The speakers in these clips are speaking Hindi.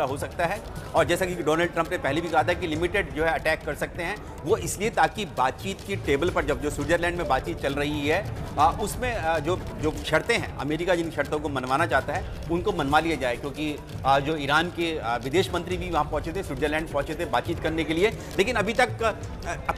हो सकता है। और जैसा कि डोनाल्ड ट्रंप ने पहले भी कहा था कि लिमिटेड जो है अटैक कर सकते हैं, वो इसलिए ताकि बातचीत की टेबल पर जब जो स्विट्जरलैंड में बातचीत चल रही है उसमें जो शर्तें हैं, अमेरिका जिन शर्तों को मनवाना चाहता है उनको मनवा लिया जाए। क्योंकि जो ईरान के विदेश मंत्री भी वहाँ पहुंचे थे, स्विट्जरलैंड पहुंचे थे बातचीत करने के लिए, लेकिन अभी तक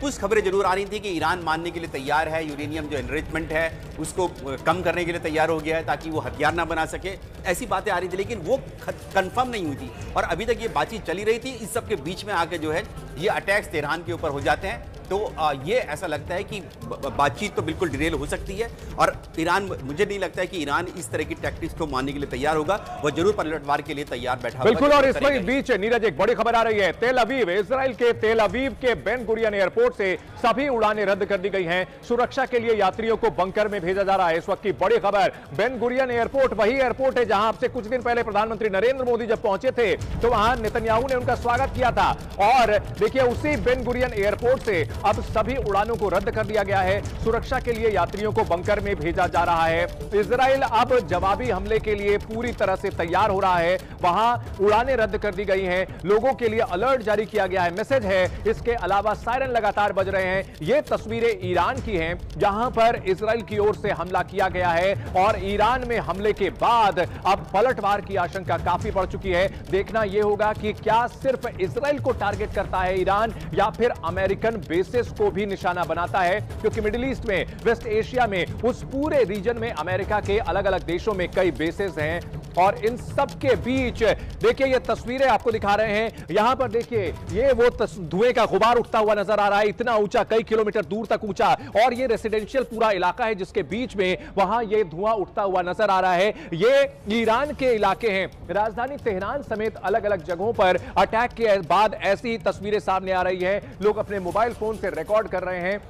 कुछ खबरें जरूर आ रही थी कि ईरान मानने के लिए तैयार है, यूरेनियम जो एनरिचमेंट है उसको कम करने के लिए तैयार हो गया है ताकि वो हथियार ना बना सके, ऐसी बातें आ रही थी, लेकिन वो कंफर्म नहीं हुई थी। और अभी तक ये बातचीत चली रही थी, इस सब के बीच में आके जो है ये अटैक्स तेहरान के ऊपर हो जाते हैं। तो ये ऐसा लगता है कि बातचीत तो बिल्कुल डिरेल हो सकती है और ईरान, मुझे नहीं लगता है कि ईरान इस तरह की टैक्टिक्स को मानने के लिए तैयार होगा, वो जरूर पलटवार के लिए तैयार बैठा होगा। बिल्कुल। और इस बीच नीरज एक बड़ी खबर आ रही है। तेल अवीव, इजराइल के तेल अवीव के बेन गुरियन एयरपोर्ट से सभी उड़ानें रद्द कर दी गई हैं। सुरक्षा के लिए यात्रियों को बंकर में भेजा जा रहा है। इस वक्त की बड़ी खबर, बेन गुरियन एयरपोर्ट वही एयरपोर्ट है जहां से कुछ दिन पहले प्रधानमंत्री नरेंद्र मोदी जब पहुंचे थे तो वहां नेतन्याहू ने उनका स्वागत किया था। और देखिए उसी बेन गुरियन एयरपोर्ट से अब सभी उड़ानों को रद्द कर दिया गया है। सुरक्षा के लिए यात्रियों को बंकर में भेजा जा रहा है। इजराइल अब जवाबी हमले के लिए पूरी तरह से तैयार हो रहा है। वहां उड़ानें रद्द कर दी गई हैं, लोगों के लिए अलर्ट जारी किया गया है, मैसेज है। इसके अलावा सायरन लगातार बज रहे हैं। ये तस्वीरें ईरान की हैं जहां पर इजराइल की ओर से हमला किया गया है और ईरान में हमले के बाद अब पलटवार की आशंका काफी बढ़ चुकी है। देखना यह होगा कि क्या सिर्फ इजराइल को टारगेट करता है ईरान या फिर अमेरिकन बेसिस को भी निशाना बनाता है, क्योंकि मिडिल ईस्ट में, वेस्ट एशिया में, उस पूरे रीजन में अमेरिका के अलग अलग देशों में कई बेसेस हैं। और इन सब के बीच देखिए ये तस्वीरें आपको दिखा रहे हैं। यहां पर देखिए ये वो धुएं का गुबार उठता हुआ नजर आ रहा है, इतना ऊंचा, कई किलोमीटर दूर तक ऊंचा, और ये रेसिडेंशियल पूरा इलाका है जिसके बीच में वहां ये धुआं उठता हुआ नजर आ रहा है। ये ईरान के इलाके हैं। राजधानी तेहरान समेत अलग अलग जगहों पर अटैक के बाद ऐसी ही तस्वीरें सामने आ रही है। लोग अपने मोबाइल फोन से रिकॉर्ड कर रहे हैं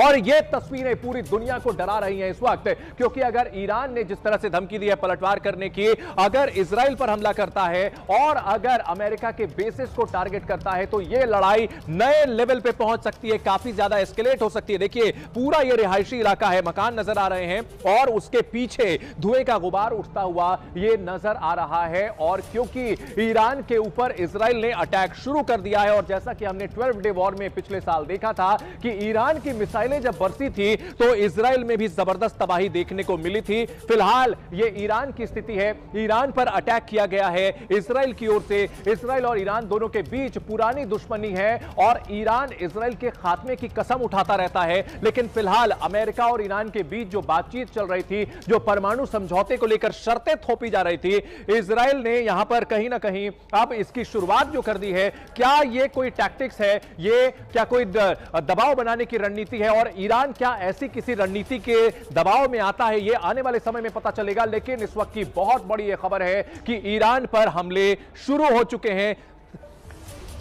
और ये तस्वीरें पूरी दुनिया को डरा रही हैं इस वक्त, क्योंकि अगर ईरान ने जिस तरह से धमकी दी है पलटवार करने की, अगर इजराइल पर हमला करता है और अगर अमेरिका के बेसिस को टारगेट करता है तो ये लड़ाई नए लेवल पे पहुंच सकती है, काफी ज्यादा एस्केलेट हो सकती है। देखिए पूरा ये रिहायशी इलाका है, मकान नजर आ रहे हैं और उसके पीछे धुएं का गुबार उठता हुआ ये नजर आ रहा है। और क्योंकि ईरान के ऊपर इजराइल ने अटैक शुरू कर दिया है और जैसा कि हमने 12 डे वॉर में पिछले साल देखा था कि ईरान की मिसाइलें जब बरसी थी तो इजराइल में भी जबरदस्त तबाही देखने को मिली थी। फिलहाल ये ईरान की स्थिति है, ईरान पर अटैक किया गया है इजराइल की ओर से। इजराइल और ईरान दोनों के बीच पुरानी दुश्मनी है और ईरान इजराइल के खात्मे की कसम उठाता रहता है। लेकिन फिलहाल अमेरिका और ईरान के बीच जो बातचीत चल रही थी, जो परमाणु समझौते को लेकर शर्तें थोपी जा रही थी, इजराइल ने यहां पर कहीं ना कहीं अब इसकी शुरुआत जो कर दी है। क्या ये कोई टैक्टिक्स है, ये क्या कोई दबाव बनाने की रणनीति है और ईरान क्या ऐसी किसी रणनीति के दबाव में आता है, ये आने वाले समय में पता चलेगा। लेकिन इस वक्त की बहुत बड़ी यह खबर है कि ईरान पर हमले शुरू हो चुके हैं।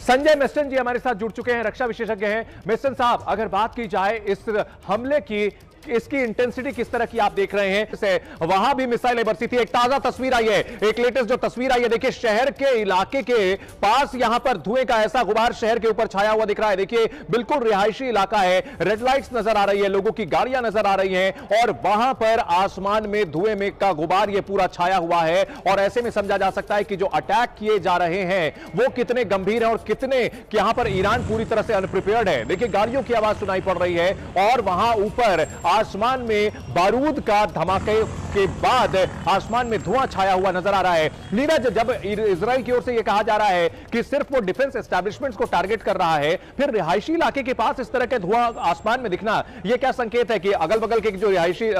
संजय मेस्टन जी हमारे साथ जुड़ चुके हैं, रक्षा विशेषज्ञ हैं। मेस्टन साहब, अगर बात की जाए इस हमले की, इसकी इंटेंसिटी किस तरह की आप देख रहे हैं? से वहां भी मिसाइलें बरसी थी। एक ताजा तस्वीर आई है, एक लेटेस्ट जो तस्वीर आई है, देखिए शहर के इलाके के पास यहां पर धुएं का ऐसा गुबार शहर के ऊपर छाया हुआ दिख रहा है। देखिए बिल्कुल रिहायशी इलाका है, रेड लाइट्स नजर आ रही है, लोगों की गाड़ियां नजर आ रही हैं और वहां पर आसमान में धुएं में का गुबार ये पूरा छाया हुआ है। और ऐसे में समझा जा सकता है कि जो अटैक किए जा रहे हैं वो कितने गंभीर है और कितने यहां पर ईरान पूरी तरह से अनप्रिपेयर्ड है। देखिए गाड़ियों की आवाज सुनाई पड़ रही है और वहां ऊपर आसमान में बारूद का धमाके के बाद आसमान में धुआं छाया हुआ नजर आ रहा है। नीरज, जब इजराइल की ओर से यह कहा जा रहा है कि सिर्फ वो डिफेंस एस्टैब्लिशमेंट्स को टारगेट कर रहा है, फिर रिहायशी इलाके के पास इस तरह के धुआं आसमान में दिखना, यह क्या संकेत है कि अगल बगल के जो रिहायशी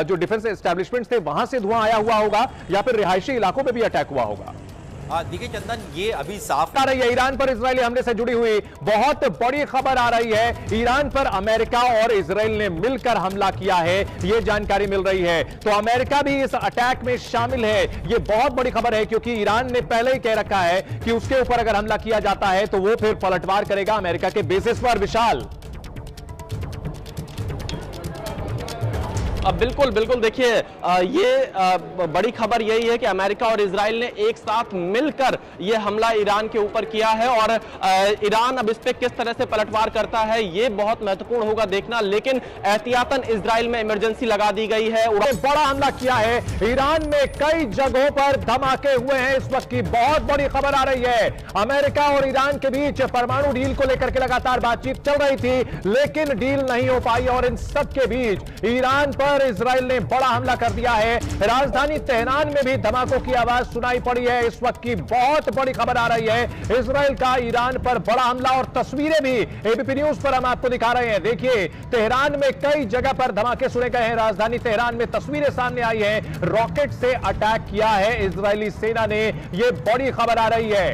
जो डिफेंस एस्टैब्लिशमेंट्स थे वहां से धुआं आया हुआ होगा या फिर रिहायशी इलाकों में भी अटैक हुआ होगा? देखिए चंदन, ये अभी साफ आ रही है ईरान पर इजरायली हमले से जुड़ी हुई बहुत बड़ी खबर आ रही है। ईरान पर अमेरिका और इजराइल ने मिलकर हमला किया है, ये जानकारी मिल रही है। तो अमेरिका भी इस अटैक में शामिल है, ये बहुत बड़ी खबर है, क्योंकि ईरान ने पहले ही कह रखा है कि उसके ऊपर अगर हमला किया जाता है तो वो फिर पलटवार करेगा अमेरिका के बेसिस पर। विशाल, अब बिल्कुल देखिए ये बड़ी खबर यही है कि अमेरिका और इजराइल ने एक साथ मिलकर ये हमला ईरान के ऊपर किया है और ईरान अब इस पे किस तरह से पलटवार करता है ये बहुत महत्वपूर्ण होगा देखना। लेकिन एहतियातन इजराइल में इमरजेंसी लगा दी गई है। बड़ा हमला किया है ईरान में, कई जगहों पर धमाके हुए हैं। इस वक्त की बहुत बड़ी खबर आ रही है, अमेरिका और ईरान के बीच परमाणु डील को लेकर के लगातार बातचीत चल रही थी, लेकिन डील नहीं हो पाई और इन सब के बीच ईरान पर इजराइल ने बड़ा हमला कर दिया है। राजधानी तेहरान में भी धमाकों की आवाज सुनाई पड़ी है। इस वक्त की बहुत बड़ी खबर आ रही है, इजराइल का ईरान पर बड़ा हमला और तस्वीरें भी एबीपी न्यूज पर हम आपको दिखा रहे हैं। देखिए, तेहरान में कई जगह पर धमाके सुने गए हैं। राजधानी तेहरान में तस्वीरें सामने आई हैं, रॉकेट से अटैक किया है इजरायली सेना ने, यह बड़ी खबर आ रही है।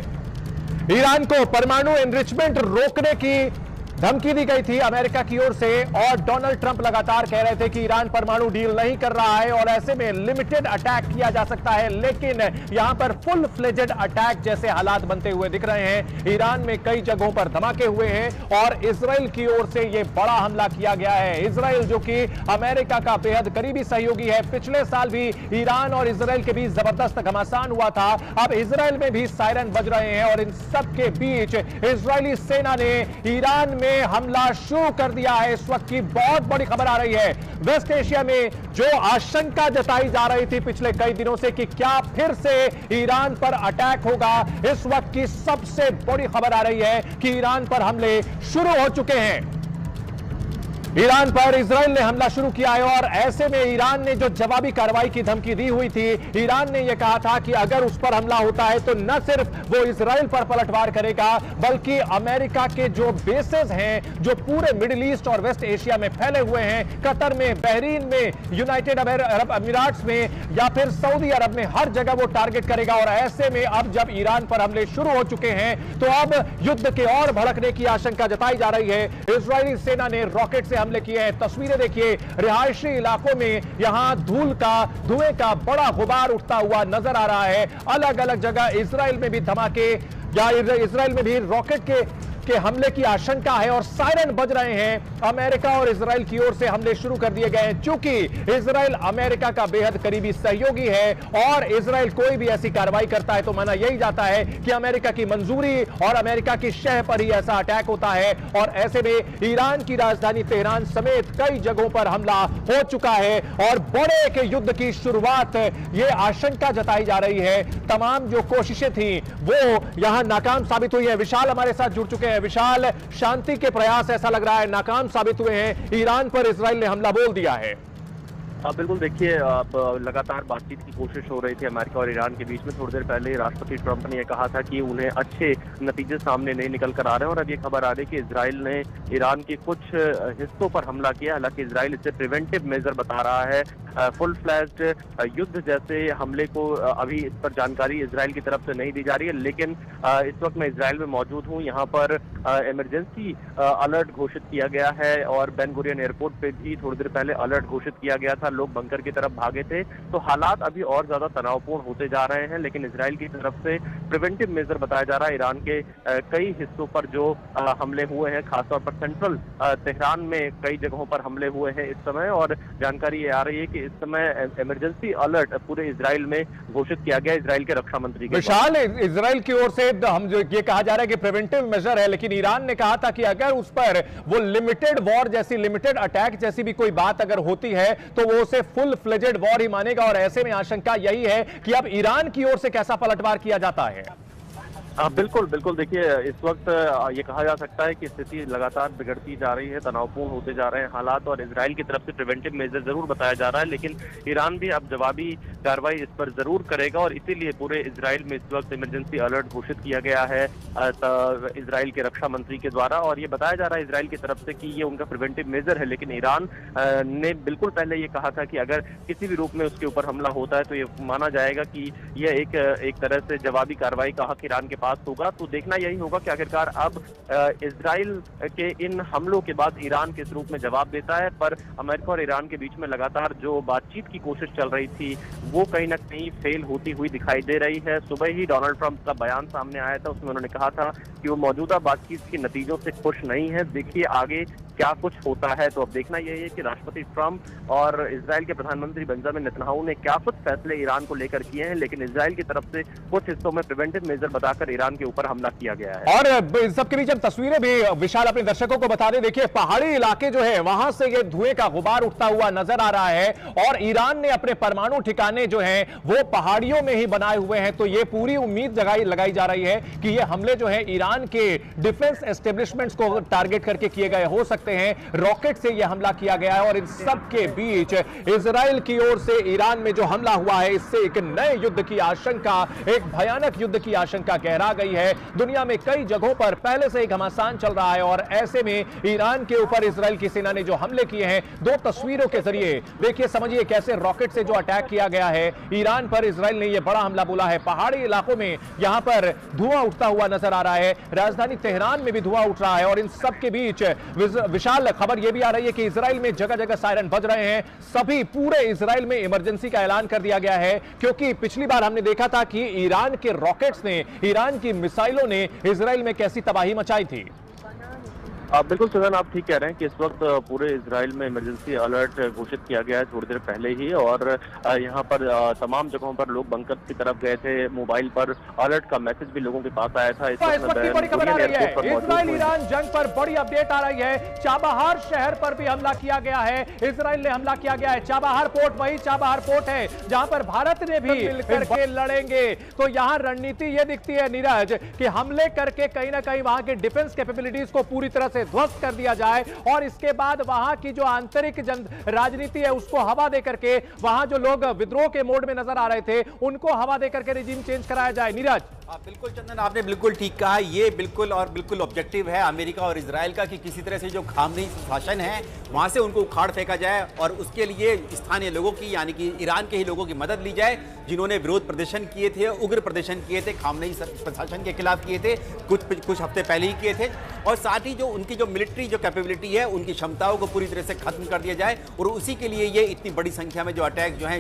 ईरान को परमाणु एनरिचमेंट रोकने की धमकी दी गई थी अमेरिका की ओर से और डोनाल्ड ट्रंप लगातार कह रहे थे कि ईरान परमाणु डील नहीं कर रहा है और ऐसे में लिमिटेड अटैक किया जा सकता है, लेकिन यहां पर फुल फ्लेजेड अटैक जैसे हालात बनते हुए दिख रहे हैं। ईरान में कई जगहों पर धमाके हुए हैं और इजराइल की ओर से यह बड़ा हमला किया गया है। इजराइल जो कि अमेरिका का बेहद करीबी सहयोगी है, पिछले साल भी ईरान और इजराइल के बीच जबरदस्त घमासान हुआ था, अब इजराइल में भी सायरन बज रहे हैं और इन सब के बीच इजरायली सेना ने ईरान में हमला शुरू कर दिया है। इस वक्त की बहुत बड़ी खबर आ रही है, वेस्ट एशिया में जो आशंका जताई जा रही थी पिछले कई दिनों से कि क्या फिर से ईरान पर अटैक होगा, इस वक्त की सबसे बड़ी खबर आ रही है कि ईरान पर हमले शुरू हो चुके हैं। ईरान पर इजराइल ने हमला शुरू किया है और ऐसे में ईरान ने जो जवाबी कार्रवाई की धमकी दी हुई थी, ईरान ने यह कहा था कि अगर उस पर हमला होता है तो न सिर्फ वो इजराइल पर पलटवार करेगा बल्कि अमेरिका के जो बेसेस हैं जो पूरे मिडिल ईस्ट और वेस्ट एशिया में फैले हुए हैं, कतर में, बहरीन में, यूनाइटेड अरब अमीराट्स में या फिर सऊदी अरब में, हर जगह वो टारगेट करेगा। और ऐसे में अब जब ईरान पर हमले शुरू हो चुके हैं तो अब युद्ध के और भड़कने की आशंका जताई जा रही है। इजरायली सेना ने रॉकेट से हमले किए हैं, तस्वीरें देखिए, रिहायशी इलाकों में यहां धुएं का बड़ा गुबार उठता हुआ नजर आ रहा है। अलग अलग जगह इजराइल में भी धमाके या इजराइल में भी रॉकेट के हमले की आशंका है और सायरन बज रहे हैं। अमेरिका और इजराइल की ओर से हमले शुरू कर दिए गए हैं। चूंकि इजराइल अमेरिका का बेहद करीबी सहयोगी है और इजराइल कोई भी ऐसी कार्रवाई करता है तो माना यही जाता है कि अमेरिका की मंजूरी और अमेरिका की शह पर ही ऐसा अटैक होता है और ऐसे में ईरान की राजधानी तेहरान समेत कई जगहों पर हमला हो चुका है और बड़े एक युद्ध की शुरुआत ये आशंका जताई जा रही है। तमाम जो कोशिशें थी वो यहां नाकाम साबित हुई है। विशाल हमारे साथ जुड़ चुके हैं। विशाल, शांति के प्रयास ऐसा लग रहा है नाकाम साबित हुए हैं, ईरान पर इजराइल ने हमला बोल दिया है। बिल्कुल, देखिए, अब लगातार बातचीत की कोशिश हो रही थी अमेरिका और ईरान के बीच में। थोड़ी देर पहले राष्ट्रपति ट्रंप ने यह कहा था कि उन्हें अच्छे नतीजे सामने नहीं निकल कर आ रहे हैं और अब ये खबर आ रही है कि इजराइल ने ईरान के कुछ हिस्सों पर हमला किया। हालांकि इजराइल इसे प्रिवेंटिव मेजर बता रहा है, फुल फ्लैश्ड युद्ध जैसे हमले को अभी इस पर जानकारी इजराइल की तरफ से नहीं दी जा रही है। लेकिन इस वक्त मैं इजराइल में मौजूद हूँ, यहाँ पर इमरजेंसी अलर्ट घोषित किया गया है और बेन गुरियन एयरपोर्ट पे भी थोड़ी देर पहले अलर्ट घोषित किया गया था। लोग बंकर की तरफ भागे थे, तो हालात अभी और ज्यादा तनावपूर्ण होते जा रहे हैं। लेकिन इजराइल की तरफ से प्रिवेंटिव मेजर बताया जा रहा है। ईरान के कई हिस्सों पर जो हमले हुए हैं, खासतौर पर सेंट्रल तेहरान में कई जगहों पर हमले हुए हैं इस समय, और जानकारी ये आ रही है कि इस समय इमरजेंसी अलर्ट पूरे इजराइल में घोषित किया गया इजराइल के रक्षा मंत्री के। विशाल, इजराइल की ओर से हम जो ये कहा जा रहा है कि प्रिवेंटिव मेजर है, लेकिन ईरान ने कहा था कि अगर उस पर वो लिमिटेड वॉर जैसी, लिमिटेड अटैक जैसी भी कोई बात अगर होती है तो वो उसे फुल फ्लेजेड वॉर ही मानेगा और ऐसे में आशंका यही है कि अब ईरान की ओर से कैसा पलटवार किया जाता है। बिल्कुल बिल्कुल, देखिए, इस वक्त ये कहा जा सकता है कि स्थिति लगातार बिगड़ती जा रही है, तनावपूर्ण होते जा रहे हैं हालात और इजराइल की तरफ से प्रिवेंटिव मेजर जरूर बताया जा रहा है, लेकिन ईरान भी अब जवाबी कार्रवाई इस पर जरूर करेगा और इसीलिए पूरे इजराइल में इस वक्त इमरजेंसी अलर्ट घोषित किया गया है इजराइल के रक्षा मंत्री के द्वारा। और ये बताया जा रहा है इजराइल की तरफ से कि ये उनका प्रिवेंटिव मेजर है, लेकिन ईरान ने बिल्कुल पहले ये कहा था कि अगर किसी भी रूप में उसके ऊपर हमला होता है तो ये माना जाएगा कि यह एक तरह से जवाबी कार्रवाई का हक ईरान के पास होगा। तो देखना यही होगा कि आखिरकार अब इजराइल के इन हमलों के बाद ईरान किस रूप में जवाब देता है। पर अमेरिका और ईरान के बीच में लगातार जो बातचीत की कोशिश चल रही थी वो कहीं ना कहीं फेल होती हुई दिखाई दे रही है। सुबह ही डोनाल्ड ट्रंप का बयान सामने आया था, उसमें उन्होंने कहा था कि वो मौजूदा बातचीत के नतीजों से खुश नहीं है। देखिए आगे क्या कुछ होता है। तो अब देखना यही है कि राष्ट्रपति ट्रंप और इजराइल के प्रधानमंत्री बेंजामिन नेतन्याहू ने क्या कुछ फैसले ईरान को लेकर किए हैं, लेकिन इजराइल की तरफ से कुछ हिस्सों में प्रिवेंटिव मेजर बताकर ईरान के ऊपर हमला किया गया है। और इन सबके बीच हम तस्वीरें भी विशाल अपने दर्शकों को बता दें। देखिए, पहाड़ी इलाके जो है वहां से ये धुएं का गुबार उठता हुआ नजर आ रहा है और ईरान ने अपने परमाणु ठिकाने जो हैं वो पहाड़ियों में ही बनाए हुए हैं। तो ये पूरी उम्मीद लगाई जा रही है कि ये हमले जो है ईरान के डिफेंस एस्टेब्लिशमेंट्स को टारगेट करके किए गए हो सकते हैं। रॉकेट से यह हमला किया गया है और इन सब के बीच इजराइल की ओर से ईरान में जो हमला हुआ है इससे एक नए युद्ध की आशंका, एक भयानक युद्ध की आशंका गहरा गई है। दुनिया में कई जगहों पर पहले से एक घमासान चल रहा है और ऐसे में ईरान के ऊपर इजराइल की सेना ने जो हमले किए हैं, दो तस्वीरों के जरिए देखिए, समझिए कैसे रॉकेट से जो अटैक किया गया है ईरान पर, इजराइल ने यह बड़ा हमला बोला है। पहाड़ी इलाकों में यहां पर धुआं उठता हुआ नजर आ रहा है, राजधानी तेहरान में भी धुआं उठ रहा है और इन सब के बीच विशाल खबर यह भी आ रही है कि इजराइल में जगह जगह सायरन बज रहे हैं। सभी पूरे इजराइल में इमरजेंसी का ऐलान कर दिया गया है, क्योंकि पिछली बार हमने देखा था कि ईरान के रॉकेट्स ने, ईरान की मिसाइलों ने इजराइल में कैसी तबाही मचाई थी। बिल्कुल सुजान, आप ठीक कह रहे हैं कि इस वक्त पूरे इजराइल में इमरजेंसी अलर्ट घोषित किया गया है थोड़ी देर पहले ही, और यहाँ पर तमाम जगहों पर लोग बंकर की तरफ गए थे। मोबाइल पर अलर्ट का मैसेज भी लोगों के पास आया था। इस वक्त की बड़ी खबर आ रही है, इजराइल ईरान जंग पर बड़ी अपडेट आ रही है। चाबहार शहर पर भी हमला किया गया है, इजराइल ने हमला किया गया है। चाबहार पोर्ट, वही चाबहार पोर्ट है जहां पर भारत ने भी मिलकर के लड़ेंगे। तो यहां रणनीति ये दिखती है नीरज कि हमले करके कहीं ना कहीं वहां के डिफेंस कैपेबिलिटीज को पूरी तरह से ध्वस्त कर दिया जाए और इसके बाद वहां की जो आंतरिक राजनीति है उसको हवा देकर के, वहां जो लोग विद्रोह के मोड में नजर आ रहे थे उनको हवा देकर के रिजीम चेंज कराया जाए। नीरज, बिल्कुल चंदन, आपने बिल्कुल ठीक कहा। ये बिल्कुल और बिल्कुल ऑब्जेक्टिव है अमेरिका और इजराइल का कि किसी तरह से जो खामनेई शासन है वहां से उनको उखाड़ फेंका जाए और उसके लिए स्थानीय लोगों की, यानी कि ईरान के ही लोगों की मदद ली जाए, जिन्होंने विरोध प्रदर्शन किए थे, उग्र प्रदर्शन किए थे, खामनेई प्रशासन के खिलाफ किए थे, कुछ हफ्ते पहले ही किए थे। और साथ ही जो उनकी जो मिलिट्री जो कैपेबिलिटी है, उनकी क्षमताओं को पूरी तरह से खत्म कर दिया जाए। और उसी के लिए ये इतनी बड़ी संख्या में जो अटैक जो है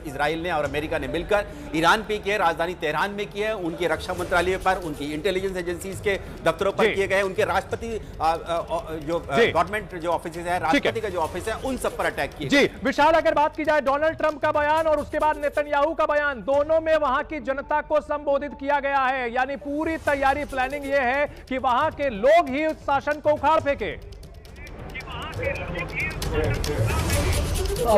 इजराइल ने और अमेरिका ने मिलकर ईरान पे किए, राजधानी तेहरान में किए, उनके रक्षा मंत्रालय पर, उनकी इंटेलिजेंस एजेंसीज के दफ्तरों पर किए गए, उनके राष्ट्रपति जो गवर्नमेंट जो ऑफिस है, राष्ट्रपति का जो ऑफिस है, उन सब पर अटैक किए। जी विशाल, अगर बात की जाए डोनाल्ड ट्रंप का बयान और उसके बाद नेतन्याहू का बयान, दोनों में वहां की जनता को संबोधित किया गया है, यानी पूरी तैयारी, प्लानिंग ये है कि वहां के लोग ही उस शासन को उखाड़ फेंके।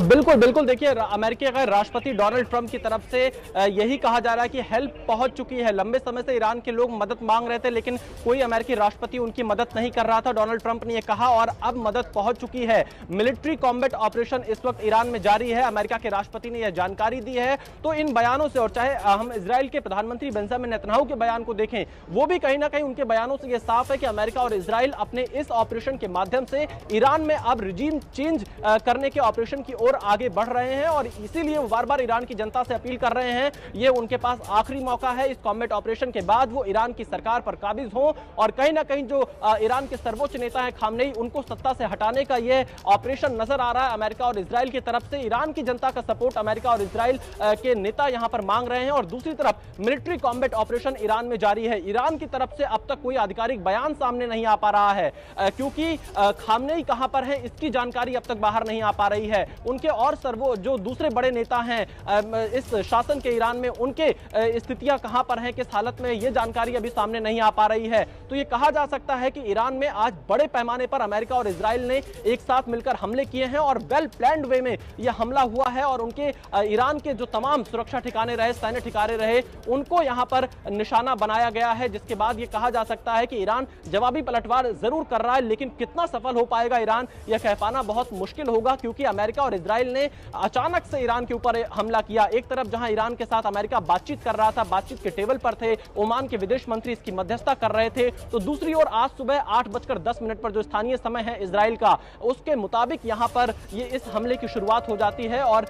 बिल्कुल देखिए, अमेरिका के राष्ट्रपति डोनाल्ड ट्रंप की तरफ से यही कहा जा रहा है कि हेल्प पहुंच चुकी है। लंबे समय से ईरान के लोग मदद मांग रहे थे, लेकिन कोई अमेरिकी राष्ट्रपति उनकी मदद नहीं कर रहा था। डोनाल्ड ट्रंप ने यह कहा और अब मदद पहुंच चुकी है। मिलिट्री कॉम्बैट ऑपरेशन इस वक्त ईरान में जारी है, अमेरिका के राष्ट्रपति ने यह जानकारी दी है। तो इन बयानों से, और चाहे हम इजराइल के प्रधानमंत्री बेंजामिन नेतन्याहू के बयान को देखें, वो भी कहीं ना कहीं उनके बयानों से यह साफ है कि अमेरिका और इजराइल अपने इस ऑपरेशन के माध्यम से ईरान में अब रिजीम चेंज करने के ऑपरेशन की ओर आगे बढ़ रहे हैं और इसीलिए वो बार बार ईरान की जनता से अपील कर रहे हैं, ये उनके पास आखिरी मौका है। इस कॉम्बैट ऑपरेशन के बाद वो ईरान की सरकार पर काबिज हों और कहीं ना कहीं जो ईरान के सर्वोच्च नेता हैं खामनेई, उनको सत्ता से हटाने का ये ऑपरेशन नजर आ रहा है अमेरिका और इजराइल की तरफ से। ईरान की जनता का सपोर्ट अमेरिका और इजराइल के नेता यहां पर मांग रहे हैं और दूसरी तरफ मिलिट्री कॉम्बैट ऑपरेशन ईरान में जारी है। ईरान की तरफ से अब तक कोई आधिकारिक बयान सामने नहीं आ पा रहा है, क्योंकि खामनेई कहां पर है इसकी जानकारी अब तक बाहर नहीं आ पा रही है। उनके और जो दूसरे बड़े नेता हैं इस शासन के ईरान में, उनके स्थितियां कहां पर हैं, किस हालत में, यह जानकारी अभी सामने नहीं आ पा रही है। तो यह कहा जा सकता है कि ईरान में आज बड़े पैमाने पर अमेरिका और इजराइल ने एक साथ मिलकर हमले किए हैं और वेल प्लान्ड वे में यह हमला हुआ है और उनके ईरान के जो तमाम सुरक्षा ठिकाने रहे, सैन्य ठिकाने रहे, उनको यहां पर निशाना बनाया गया है। जिसके बाद यह कहा जा सकता है कि ईरान जवाबी पलटवार जरूर कर रहा है, लेकिन कितना सफल हो पाएगा ईरान, यह कह पाना बहुत मुश्किल होगा, क्योंकि अमेरिका और इजराइल ने अचानक से ईरान के ऊपर हमला किया। एक तरफ जहां ईरान के साथ अमेरिका बातचीत कर रहा था, बातचीत के टेबल पर थे, ओमान के विदेश मंत्री इसकी मध्यस्थता कर रहे थे, तो दूसरी ओर आज सुबह 8:10 पर जो स्थानीय समय है इजराइल का, उसके मुताबिक यहां पर ये इस हमले की शुरुआत हो जाती है और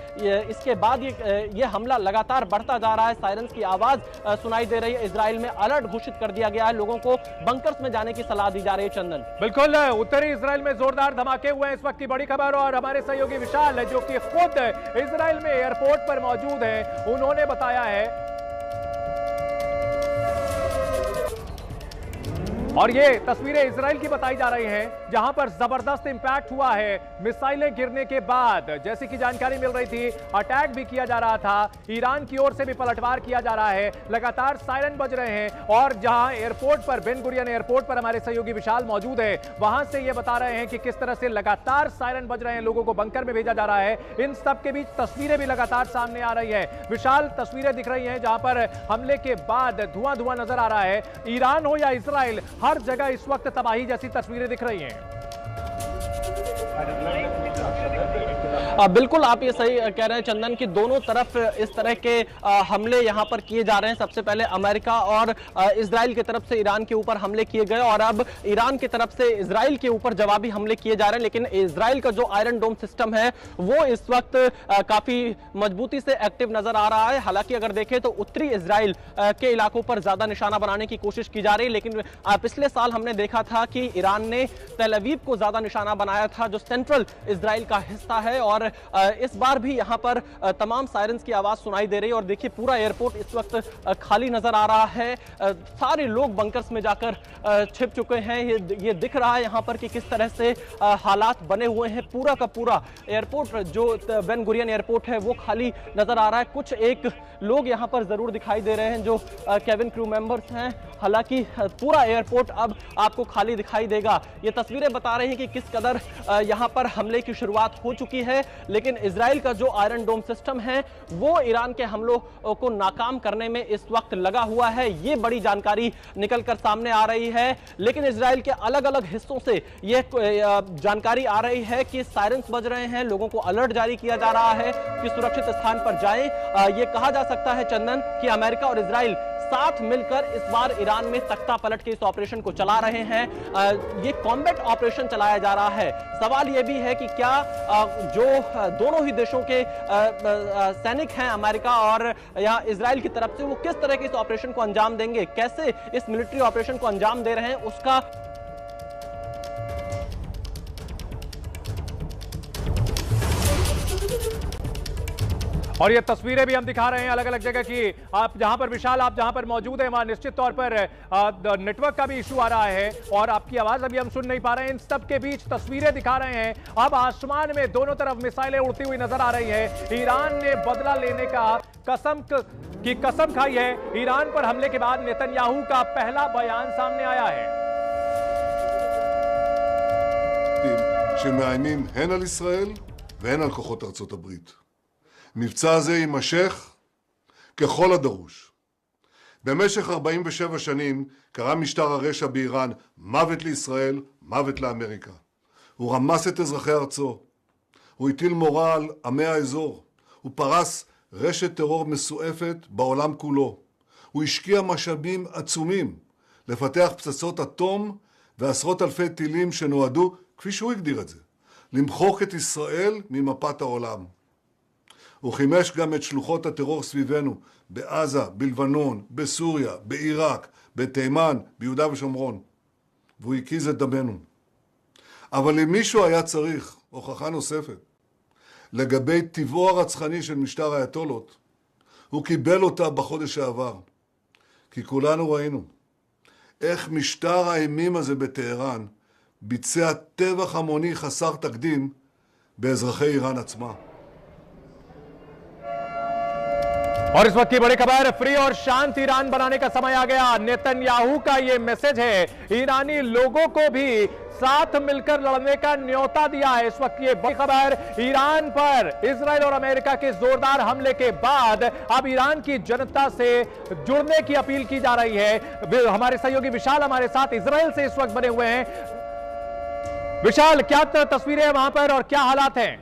इसके बाद ये हमला लगातार बढ़ता जा रहा है। सायरन्स की आवाज सुनाई दे रही है। इजराइल में अलर्ट घोषित कर दिया गया है, लोगों को बंकर्स में जाने की सलाह दी जा रही है। चंदन, बिल्कुल, उत्तरी इजराइल में जोरदार धमाके हुए हैं, इस वक्त की बड़ी खबर। और हमारे सहयोगी विशाल जो कि खुद इजराइल में एयरपोर्ट पर मौजूद हैं, उन्होंने बताया है और ये तस्वीरें इजराइल की बताई जा रही हैं, जहां पर जबरदस्त इंपैक्ट हुआ है मिसाइलें गिरने के बाद। जैसी कि जानकारी मिल रही थी, अटैक भी किया जा रहा था, ईरान की ओर से भी पलटवार किया जा रहा है, लगातार सायरन बज रहे हैं। और जहां एयरपोर्ट पर, बेन गुरियन एयरपोर्ट पर हमारे सहयोगी विशाल मौजूद है, वहां से ये बता रहे हैं कि किस तरह से लगातार सायरन बज रहे हैं, लोगों को बंकर में भेजा जा रहा है। इन सब के बीच तस्वीरें भी लगातार सामने आ रही है। विशाल, तस्वीरें दिख रही हैं जहां पर हमले के बाद धुआं धुआं नजर आ रहा है। ईरान हो या इजराइल, हर जगह इस वक्त तबाही जैसी तस्वीरें दिख रही हैं। बिल्कुल आप ये सही कह रहे हैं चंदन कि दोनों तरफ इस तरह के हमले यहां पर किए जा रहे हैं। सबसे पहले अमेरिका और इजराइल की तरफ से ईरान के ऊपर हमले किए गए और अब ईरान की तरफ से इजराइल के ऊपर जवाबी हमले किए जा रहे हैं। लेकिन इजराइल का जो आयरन डोम सिस्टम है वो इस वक्त काफी मजबूती से एक्टिव नजर आ रहा है। हालांकि अगर देखें तो उत्तरी इजराइल के इलाकों पर ज्यादा निशाना बनाने की कोशिश की जा रही है, लेकिन पिछले साल हमने देखा था कि ईरान ने तेल अवीव को ज्यादा निशाना बनाया था, जो सेंट्रल इजराइल का हिस्सा है। और इस बार भी यहां पर तमाम सायरन्स की आवाज सुनाई दे रही है। और देखिए पूरा एयरपोर्ट इस वक्त खाली नजर आ रहा है, सारे लोग बंकर्स में जाकर छिप चुके हैं। ये दिख रहा है यहां पर कि किस तरह से हालात बने हुए हैं। पूरा का पूरा एयरपोर्ट, जो बेन गुरियन एयरपोर्ट है, वो खाली नजर आ रहा है। कुछ एक लोग यहां पर जरूर दिखाई दे रहे हैं जो केबिन क्रू मेंबर्स हैं। हालांकि पूरा एयरपोर्ट अब आपको खाली दिखाई देगा। ये तस्वीरें बता रही हैं कि किस कदर यहां पर हमले की शुरुआत हो चुकी है। लेकिन इजराइल का जो आयरन डोम सिस्टम है वो ईरान के हमलों को नाकाम करने में इस वक्त लगा हुआ है। ये बड़ी जानकारी निकलकर सामने आ रही है। लेकिन इजराइल के अलग अलग हिस्सों से ये जानकारी आ रही है कि सायरन्स बज रहे हैं, लोगों को अलर्ट जारी किया जा रहा है कि सुरक्षित स्थान पर जाएं। ये कहा जा सकता है चंदन कि अमेरिका और इजराइल साथ मिलकर इस बार ईरान में तख्ता पलट के इस ऑपरेशन को चला रहे हैं। ये कॉम्बैट ऑपरेशन चलाया जा रहा है। सवाल यह भी है कि क्या जो दोनों ही देशों के सैनिक हैं, अमेरिका और या इजराइल की तरफ से, वो किस तरह के इस ऑपरेशन को अंजाम देंगे, कैसे इस मिलिट्री ऑपरेशन को अंजाम दे रहे हैं, उसका और ये तस्वीरें भी हम दिखा रहे हैं अलग अलग जगह की। आप जहां पर विशाल, आप जहां पर मौजूद हैं, वहां निश्चित तौर पर नेटवर्क का भी इशू आ रहा है और आपकी आवाज अभी हम सुन नहीं पा रहे हैं। इन सब के बीच तस्वीरें दिखा रहे हैं। अब आसमान में दोनों तरफ मिसाइलें उड़ती हुई नजर आ रही है। ईरान ने बदला लेने का कसम खाई है। ईरान पर हमले के बाद नेतन्याहू का पहला बयान सामने आया है। שמאיימים הן על ישראל והן על כוחות ארצות הברית. מבצע הזה יימשך ככל הדרוש. במשך 47 שנים קרא משטר הרשע באיראן מוות לישראל, מוות לאמריקה. הוא רמס את אזרחי ארצו. הוא הטיל מורא על עמי האזור. הוא פרס רשת טרור מסועפת בעולם כולו. הוא השקיע משאבים עצומים לפתח פצצות אטום ועשרות אלפי טילים שנועדו, כפי שהוא הגדיר את זה, למחוק את ישראל ממפת העולם. הוא חימש גם את שלוחות הטרור סביבנו, בעזה, בלבנון, בסוריה, בעיראק, בתימן, ביהודה ושומרון. והוא הקיז את דמנו. אבל אם מישהו היה צריך הוכחה נוספת לגבי טבעו הרצחני של משטר האייתולות, הוא קיבל אותה בחודש שעבר. כי כולנו ראינו איך משטר האימים הזה בטהרן ביצע טבח המוני חסר תקדים באזרחי איראן עצמה. और इस वक्त की बड़ी खबर, फ्री और शांत ईरान बनाने का समय आ गया। नेतन्याहू का यह मैसेज है। ईरानी लोगों को भी साथ मिलकर लड़ने का न्योता दिया है। इस वक्त ये बड़ी खबर, ईरान पर इजराइल और अमेरिका के जोरदार हमले के बाद अब ईरान की जनता से जुड़ने की अपील की जा रही है। हमारे सहयोगी विशाल हमारे साथ इजराइल से इस वक्त बने हुए हैं। विशाल, क्या तस्वीरें हैं वहां पर और क्या हालात हैं?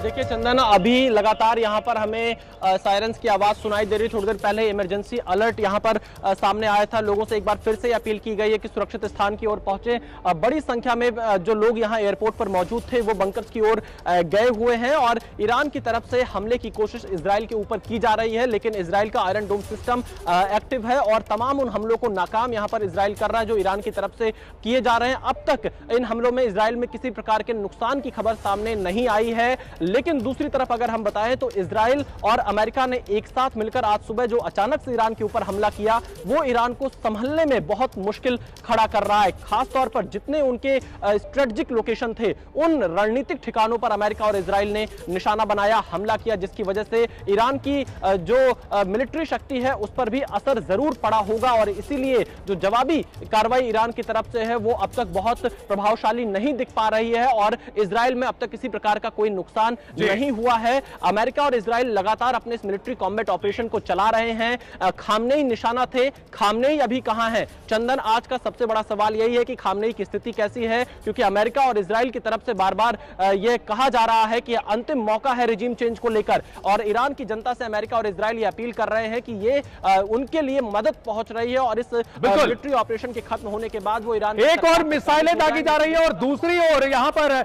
देखिए चंदन, अभी लगातार यहां पर हमें सायरन्स की आवाज सुनाई दे रही। थोड़ी देर पहले इमरजेंसी अलर्ट यहां पर सामने आया था। लोगों से एक बार फिर से अपील की गई है कि सुरक्षित स्थान की ओर पहुंचे। बड़ी संख्या में जो लोग यहां एयरपोर्ट पर मौजूद थे वो बंकर्स की ओर गए हुए हैं और ईरान की तरफ से हमले की कोशिश इजराइल के ऊपर की जा रही है। लेकिन इजराइल का आयरन डोम सिस्टम एक्टिव है और तमाम उन हमलों को नाकाम यहां पर इजराइल कर रहा है जो ईरान की तरफ से किए जा रहे हैं। अब तक इन हमलों में इजराइल में किसी प्रकार के नुकसान की खबर सामने नहीं आई है। लेकिन दूसरी तरफ अगर हम बताएं तो इजराइल और अमेरिका ने एक साथ मिलकर आज सुबह जो अचानक से ईरान के ऊपर हमला किया, वो ईरान को संभलने में बहुत मुश्किल खड़ा कर रहा है। खासतौर पर जितने उनके स्ट्रेटेजिक लोकेशन थे, उन रणनीतिक ठिकानों पर अमेरिका और इजराइल ने निशाना बनाया, हमला किया, जिसकी वजह से ईरान की जो मिलिट्री शक्ति है उस पर भी असर जरूर पड़ा होगा। और इसीलिए जो जवाबी कार्रवाई ईरान की तरफ से है वो अब तक बहुत प्रभावशाली नहीं दिख पा रही है और इजराइल में अब तक किसी प्रकार का कोई नुकसान नहीं हुआ है। अमेरिका और इजराइल लगातार अपने इस मिलिट्री कॉम्बैट ऑपरेशन को चला रहे हैं। खामनेई निशाना थे, खामनेई अभी कहां है? चंदन, आज का सबसे बड़ा सवाल यही है कि खामनेई की स्थिति कैसी है, क्योंकि अमेरिका और इजराइल की तरफ से बार बार यह कहा जा रहा है कि अंतिम मौका है रिजीम चेंज को लेकर, और ईरान की जनता से अमेरिका और इजराइल ये अपील कर रहे हैं कि ये उनके लिए मदद पहुंच रही है और इस मिलिट्री ऑपरेशन के खत्म होने के बाद वो ईरान एक और मिसाइलें दागी जा रही है और दूसरी ओर यहां पर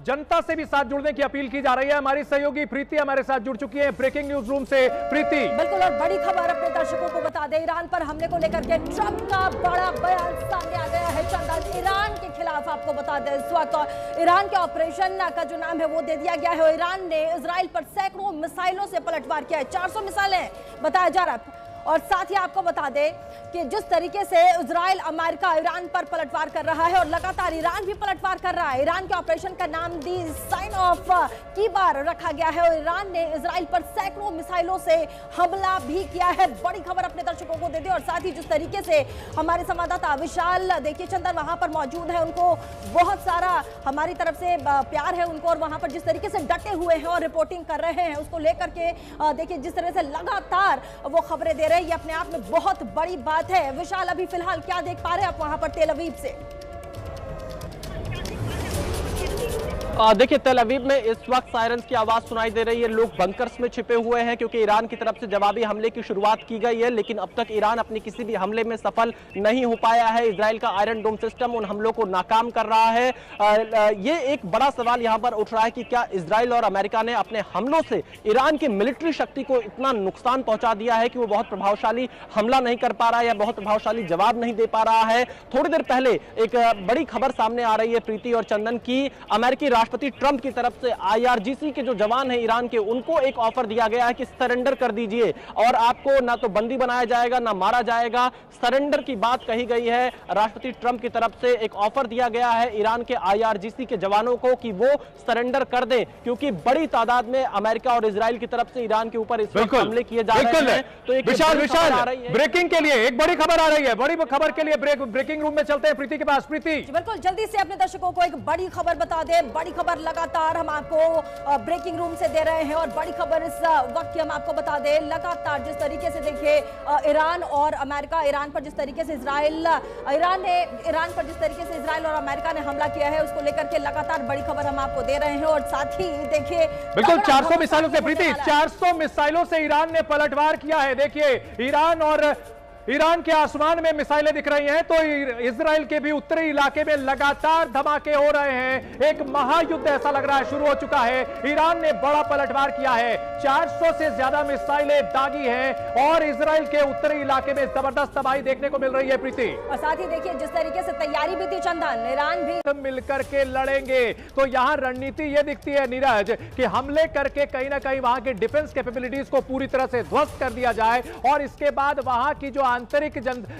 जनता से भी साथ जुड़ने की अपील की जा रही है। हमारी सहयोगी प्रीति हमारे साथ जुड़ चुकी है ब्रेकिंग न्यूज रूम से। प्रीति, बिल्कुल, और बड़ी खबर अपने दर्शकों को बता दें, ईरान पर हमले को लेकर के ट्रंप का बड़ा बयान सामने आ गया है। चंदन, ईरान के खिलाफ आपको बता दें इस वक्त ईरान के ऑपरेशन का जो नाम है वो दे दिया गया है। ईरान ने इजराइल पर सैकड़ों मिसाइलों से पलटवार किया है, 400 मिसाइलें बताया जा रहा है। और साथ ही आपको बता दें कि जिस तरीके से इजराइल अमेरिका ईरान पर पलटवार कर रहा है और लगातार ईरान भी पलटवार कर रहा है, ईरान के ऑपरेशन का नाम दी साइन ऑफ की बार रखा गया है और ईरान ने इजराइल पर सैकड़ों मिसाइलों से हमला भी किया है। बड़ी खबर अपने दर्शकों को दे दी। और साथ ही जिस तरीके से हमारे संवाददाता विशाल, देखिए चंदन वहां पर मौजूद है, उनको बहुत सारा हमारी तरफ से प्यार है उनको, और वहां पर जिस तरीके से डटे हुए हैं और रिपोर्टिंग कर रहे हैं उसको लेकर के देखिए जिस तरह से लगातार वो खबरें दे रहे हैं, ये अपने आप में बहुत बड़ी बात है। विशाल, अभी फिलहाल क्या देख पा रहे हैं आप वहां पर तेल अवीव से? देखिए तेल अवीव में इस वक्त सायरन्स की आवाज सुनाई दे रही है। लोग बंकर्स में छिपे हुए हैं क्योंकि ईरान की तरफ से जवाबी हमले की शुरुआत की गई है, लेकिन अब तक ईरान अपने किसी भी हमले में सफल नहीं हो पाया है। इजराइल का आयरन डोम सिस्टम उन हमलों को नाकाम कर रहा है। ये एक बड़ा सवाल यहां पर उठ रहा है कि क्या इजराइल और अमेरिका ने अपने हमलों से ईरान की मिलिट्री शक्ति को इतना नुकसान पहुंचा दिया है कि वो बहुत प्रभावशाली हमला नहीं कर पा रहा है या बहुत प्रभावशाली जवाब नहीं दे पा रहा है। थोड़ी देर पहले एक बड़ी खबर सामने आ रही है प्रीति और चंदन की, अमेरिकी राष्ट्रपति ट्रंप की तरफ से आईआरजीसी के जो जवान हैं ईरान के, उनको एक ऑफर दिया गया है कि सरेंडर कर दीजिए और आपको ना तो बंदी बनाया जाएगा ना मारा जाएगा। सरेंडर की बात कही गई है। राष्ट्रपति ट्रंप की तरफ से एक ऑफर दिया गया है ईरान के आईआरजीसी के जवानों को कि वो सरेंडर कर दें, क्योंकि बड़ी तादाद में अमेरिका और इजराइल की तरफ से ईरान के ऊपर इस वक्त हमले किए जा रहे हैं। तो एक विशाल ब्रेकिंग के लिए एक बड़ी खबर आ रही है। बड़ी खबर के लिए ब्रेकिंग रूम में चलते हैं प्रीति के पास। प्रीति, बिल्कुल जल्दी से अपने दर्शकों को एक बड़ी खबर बता दें। बड़ी खबर लगातार हम आपको ब्रेकिंग रूम से दे रहे हैं और बड़ी खबर इस वक्त की हम आपको बता दें, लगातार जिस तरीके से देखिए ईरान और अमेरिका, ईरान पर जिस तरीके से इजराइल और अमेरिका ने हमला किया है उसको लेकर के लगातार बड़ी खबर हम आपको दे रहे हैं। और साथ ही देखिए बिल्कुल 400 मिसाइलों से प्रीति, 400 मिसाइलों से ईरान ने पलटवार किया है। देखिए ईरान के आसमान में मिसाइलें दिख रही हैं तो इजराइल के भी उत्तरी इलाके में लगातार धमाके हो रहे हैं। एक महायुद्ध ऐसा लग रहा है शुरू हो चुका है। ईरान ने बड़ा पलटवार किया है, 400 से ज्यादा मिसाइलें दागी हैं और इजराइल के उत्तरी इलाके में जबरदस्त तबाही देखने को मिल रही है प्रीति। और साथ ही देखिए जिस तरीके से तैयारी भी थी चंदन, ईरान भी मिलकर के लड़ेंगे। तो यहां रणनीति यह दिखती है नीरज कि हमले करके कहीं ना कहीं वहां के डिफेंस कैपेबिलिटीज को पूरी तरह से ध्वस्त कर दिया जाए और इसके बाद वहां की जो आंतरिक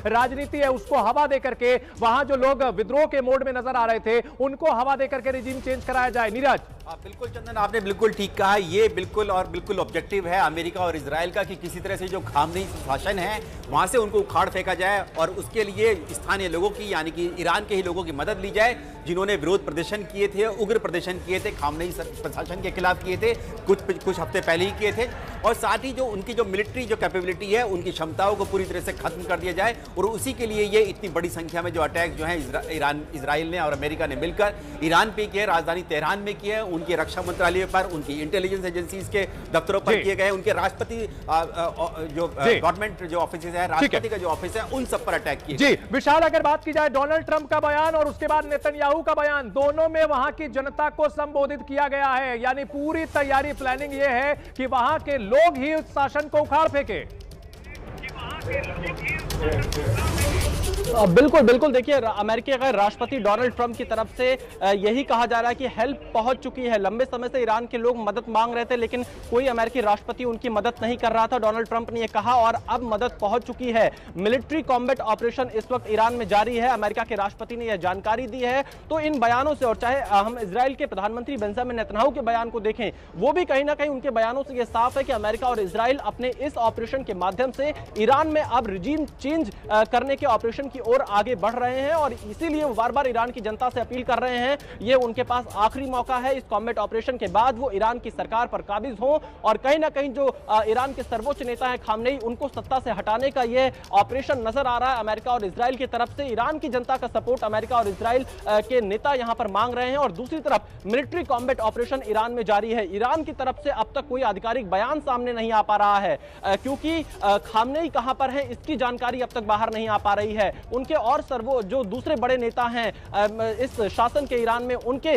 राजनीति है उसको हवा देकर के वहां जो लोग विद्रोह के मोड में नजर आ रहे थे उनको हवा देकर के रिजीम चेंज कराया जाए। नीरज, बिल्कुल चंदन, आपने बिल्कुल ठीक कहा। ये बिल्कुल ऑब्जेक्टिव है अमेरिका और इजराइल का कि किसी तरह से जो खामनेई शासन है वहां से उनको उखाड़ फेंका जाए और उसके लिए स्थानीय लोगों की यानी कि ईरान के ही लोगों की मदद ली जाए जिन्होंने विरोध प्रदर्शन किए थे, उग्र प्रदर्शन किए थे, खामनेई प्रशासन के खिलाफ किए थे, कुछ हफ्ते पहले ही किए थे। और साथ ही जो उनकी जो मिलिट्री जो कैपेबिलिटी है उनकी क्षमताओं को पूरी तरह से खत्म कर दिया जाए और उसी के लिए ये इतनी बड़ी संख्या में जो अटैक जो है इजराइल ने और अमेरिका ने मिलकर ईरान पे किए, राजधानी तेहरान में किए, उनके रक्षा मंत्रालय पर, उनकी इंटेलिजेंस एजेंसीज के दफ्तरों पर किए गए, उनके राष्ट्रपति जो गवर्नमेंट जो ऑफिस है, राष्ट्रपति का जो ऑफिस है, उन सब पर अटैक किए। जी विशाल, अगर बात की जाए डोनाल्ड ट्रंप का बयान और उसके बाद नेतन्याहू का बयान, दोनों में वहां की जनता को संबोधित किया गया है, यानी पूरी तैयारी प्लानिंग ये है कि वहां के लोग ही उस शासन को उखाड़ फेंके। बिल्कुल बिल्कुल, देखिए अमेरिकी का राष्ट्रपति डोनाल्ड ट्रंप की तरफ से यही कहा जा रहा है कि हेल्प पहुंच चुकी है। लंबे समय से ईरान के लोग मदद मांग रहे थे, लेकिन कोई अमेरिकी राष्ट्रपति उनकी मदद नहीं कर रहा था। डोनाल्ड ट्रंप ने यह कहा और अब मदद पहुंच चुकी है। मिलिट्री कॉम्बैट ऑपरेशन इस वक्त ईरान में जारी है। अमेरिका के राष्ट्रपति ने यह जानकारी दी है। तो इन बयानों से, और चाहे हम इजराइल के प्रधानमंत्री बेंजामिन नेतन्याहू के बयान को देखें, वो भी कहीं ना कहीं उनके बयानों से यह साफ है कि अमेरिका और इजराइल अपने इस ऑपरेशन के माध्यम से ईरान में अब रिजीम चेंज करने के ऑपरेशन की ओर आगे बढ़ रहे हैं। और इसीलिए वो बार बार ईरान की जनता से अपील कर रहे हैं, ये उनके पास आखिरी मौका है। इस कॉम्बैट ऑपरेशन के बाद वो ईरान की सरकार पर काबिज हों और कहीं ना कहीं जो ईरान के सर्वोच्च नेता हैं खामनेई, उनको सत्ता से हटाने का ये ऑपरेशन नजर आ रहा है अमेरिका और इजराइल की तरफ से। ईरान की जनता का सपोर्ट अमेरिका और इजराइल के नेता यहां पर मांग रहे हैं और दूसरी तरफ मिलिट्री कॉम्बैट ऑपरेशन ईरान में जारी है। ईरान की तरफ से अब तक कोई आधिकारिक बयान सामने नहीं आ पा रहा है, क्योंकि खामनेई कहां पर है इसकी जानकारी अब तक बाहर नहीं आ पा रही है। उनके और जो दूसरे बड़े नेता हैं इस शासन के ईरान में, उनके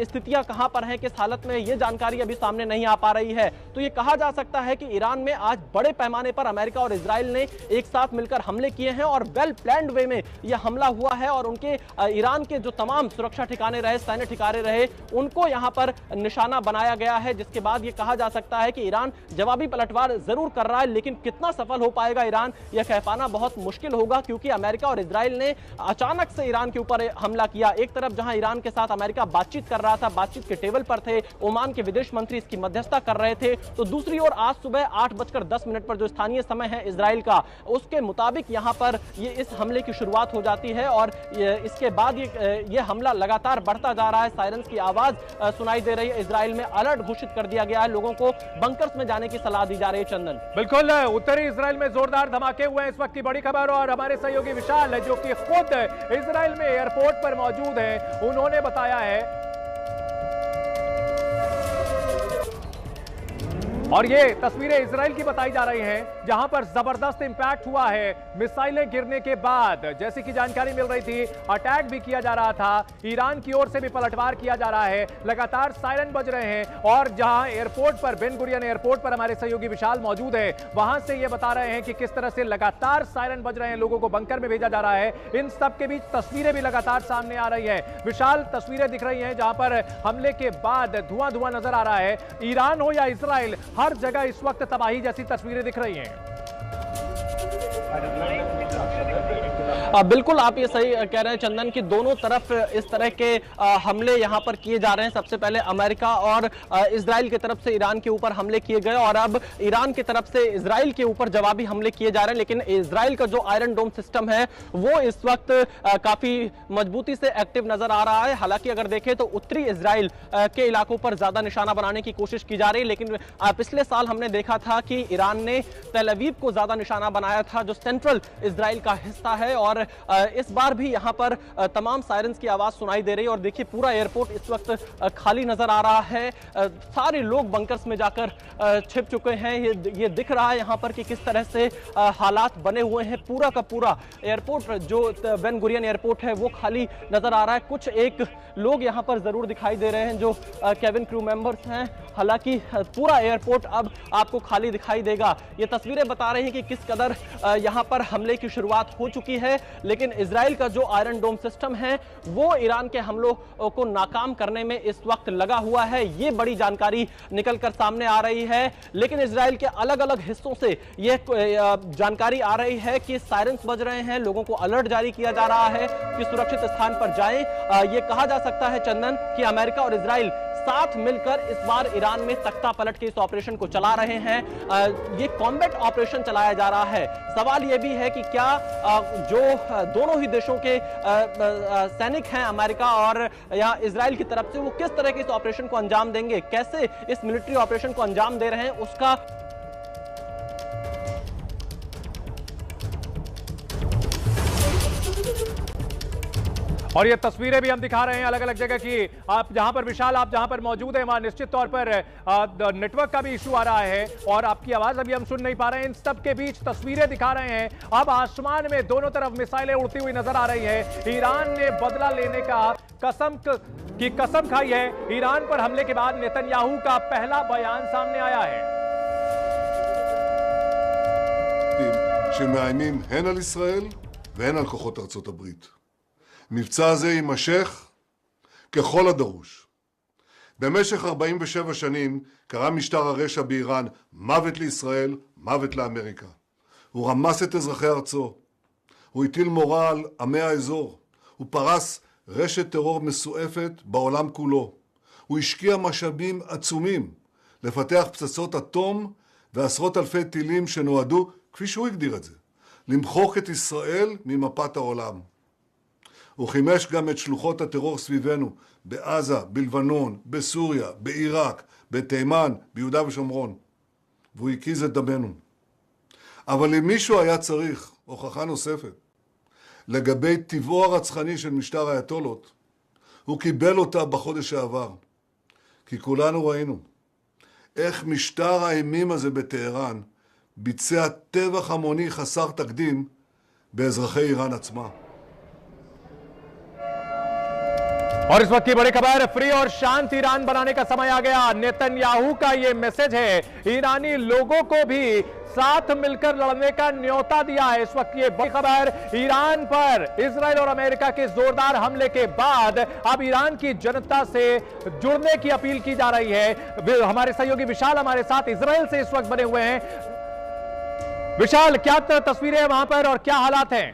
स्थितियां कहां पर हैं, किस हालत में, यह जानकारी अभी सामने नहीं आ पा रही है। तो यह कहा जा सकता है कि ईरान में आज बड़े पैमाने पर अमेरिका और इजराइल ने एक साथ मिलकर हमले किए हैं और वेल प्लान्ड वे में यह हमला हुआ है और उनके ईरान के जो तमाम सुरक्षा ठिकाने रहे, सैन्य ठिकाने रहे, उनको यहां पर निशाना बनाया गया है। जिसके बाद यह कहा जा सकता है कि ईरान जवाबी पलटवार जरूर कर रहा है, लेकिन कितना सफल हो पाएगा ईरान, यह कह पाना बहुत मुश्किल होगा, क्योंकि अमेरिका और इजराइल ने अचानक से ईरान के ऊपर हमला किया। एक तरफ जहां ईरान के साथ अमेरिका बातचीत कर रहा था, बातचीत के टेबल पर थे, ओमान के विदेश मंत्री इसकी मध्यस्थता कर रहे थे, तो दूसरी ओर आज सुबह 8:10 पर जो स्थानीय समय है इजराइल का, उसके मुताबिक यहां पर ये इस हमले की शुरुआत हो जाती है और इसके बाद ये हमला लगातार बढ़ता जा रहा है। सायरन्स की आवाज सुनाई दे रही है। इजराइल में अलर्ट घोषित कर दिया गया है, लोगों को बंकर्स में जाने की सलाह दी जा रही है। चंदन, बिल्कुल, उत्तरी इजराइल में जोरदार धमाके हुए हैं, इस वक्त की बड़ी खबर। और हमारे सहयोगी विशाल जो कि खुद इजराइल में एयरपोर्ट पर मौजूद हैं, उन्होंने बताया है और ये तस्वीरें इजराइल की बताई जा रही हैं, जहां पर जबरदस्त इंपैक्ट हुआ है। मिसाइलें गिरने के बाद, जैसे कि जानकारी मिल रही थी, अटैक भी किया जा रहा था, ईरान की ओर से भी पलटवार किया जा रहा है, लगातार सायरन बज रहे हैं। और जहां एयरपोर्ट पर, बेन गुरियन एयरपोर्ट पर हमारे सहयोगी विशाल मौजूद है, वहां से ये बता रहे हैं कि किस तरह से लगातार सायरन बज रहे हैं, लोगों को बंकर में भेजा जा रहा है। इन सब के बीच तस्वीरें भी लगातार सामने आ रही है। विशाल, तस्वीरें दिख रही हैं जहां पर हमले के बाद धुआं धुआं नजर आ रहा है। ईरान हो या इजराइल, हर जगह इस वक्त तबाही जैसी तस्वीरें दिख रही हैं। बिल्कुल, आप ये सही कह रहे हैं चंदन कि दोनों तरफ इस तरह के हमले यहां पर किए जा रहे हैं। सबसे पहले अमेरिका और इजराइल की तरफ से ईरान के ऊपर हमले किए गए और अब ईरान की तरफ से इजराइल के ऊपर जवाबी हमले किए जा रहे हैं। लेकिन इजराइल का जो आयरन डोम सिस्टम है वो इस वक्त काफी मजबूती से एक्टिव नजर आ रहा है। हालांकि अगर देखें तो उत्तरी इजराइल के इलाकों पर ज्यादा निशाना बनाने की कोशिश की जा रही है, लेकिन पिछले साल हमने देखा था कि ईरान ने तेल अवीव को ज्यादा निशाना बनाया था, जो सेंट्रल इजराइल का हिस्सा है। और इस बार भी यहां पर तमाम सायरन्स की आवाज सुनाई दे रही है और देखिए पूरा एयरपोर्ट इस वक्त खाली नजर आ रहा है। सारे लोग बंकर्स में जाकर छिप चुके हैं। ये दिख रहा है यहां पर कि किस तरह से हालात बने हुए हैं। पूरा का पूरा एयरपोर्ट, जो बेन गुरियन एयरपोर्ट है, वो खाली नजर आ रहा है। कुछ एक लोग यहां पर जरूर दिखाई दे रहे हैं जो केबिन क्रू मेंबर्स हैं। हालांकि पूरा एयरपोर्ट अब आपको खाली दिखाई देगा। ये तस्वीरें बता रही हैं कि किस कदर यहां पर हमले की शुरुआत हो चुकी है। लेकिन इजराइल का जो आयरन डोम सिस्टम है वो ईरान के हमलों को नाकाम करने में इस वक्त लगा हुआ है। ये बड़ी जानकारी निकलकर सामने आ रही है। लेकिन इजराइल के अलग अलग हिस्सों से ये जानकारी आ रही है कि सायरन्स बज रहे हैं, लोगों को अलर्ट जारी किया जा रहा है कि सुरक्षित स्थान पर जाएं। ये कहा जा सकता है चंदन कि अमेरिका और इजराइल साथ मिलकर इस बार ईरान में तख्ता पलट के इस ऑपरेशन को चला रहे हैं। ये कॉम्बैट ऑपरेशन चलाया जा रहा है। सवाल यह भी है कि क्या जो दोनों ही देशों के सैनिक हैं, अमेरिका और या इजराइल की तरफ से, वो किस तरह के इस ऑपरेशन को अंजाम देंगे, कैसे इस मिलिट्री ऑपरेशन को अंजाम दे रहे हैं, उसका और ये तस्वीरें भी हम दिखा रहे हैं अलग अलग जगह की। आप जहां पर विशाल, आप जहां पर मौजूद हैं, वहां निश्चित तौर पर नेटवर्क का भी इशू आ रहा है और आपकी आवाज अभी हम सुन नहीं पा रहे हैं। इन सब के बीच तस्वीरें दिखा रहे हैं। अब आसमान में दोनों तरफ मिसाइलें उड़ती हुई नजर आ रही है। ईरान ने बदला लेने का कसम खाई है। ईरान पर हमले के बाद नेतन्याहू का पहला बयान सामने आया है। שמאיימים הן על ישראל והן על כוחות ארצות הברית. מבצע הזה יימשך ככל הדרוש. במשך 47 שנים קרא משטר הרשע באיראן מוות לישראל, מוות לאמריקה. הוא רמס את אזרחי ארצו. הוא הטיל מורא על עמי האזור. הוא פרס רשת טרור מסועפת בעולם כולו. הוא השקיע משאבים עצומים לפתח פצצות אטום ועשרות אלפי טילים שנועדו, כפי שהוא הגדיר את זה, למחוק את ישראל ממפת העולם. הוא חימש גם את שלוחות הטרור סביבנו, בעזה, בלבנון, בסוריה, בעיראק, בתימן, ביהודה ושומרון. והוא הקיז את דמנו. אבל אם מישהו היה צריך הוכחה נוספת לגבי טבעו הרצחני של משטר האייתולות, הוא קיבל אותה בחודש שעבר. כי כולנו ראינו איך משטר האימים הזה בטהרן ביצע טבח המוני חסר תקדים באזרחי איראन עצמה. और इस वक्त की बड़ी खबर, फ्री और शांत ईरान बनाने का समय आ गया। नेतन्याहू का ये मैसेज है, ईरानी लोगों को भी साथ मिलकर लड़ने का न्योता दिया है। इस वक्त ये बड़ी खबर, ईरान पर इजराइल और अमेरिका के जोरदार हमले के बाद अब ईरान की जनता से जुड़ने की अपील की जा रही है। हमारे सहयोगी विशाल हमारे साथ इजराइल से इस वक्त बने हुए हैं। विशाल, क्या तस्वीरें हैं वहां पर और क्या हालात हैं?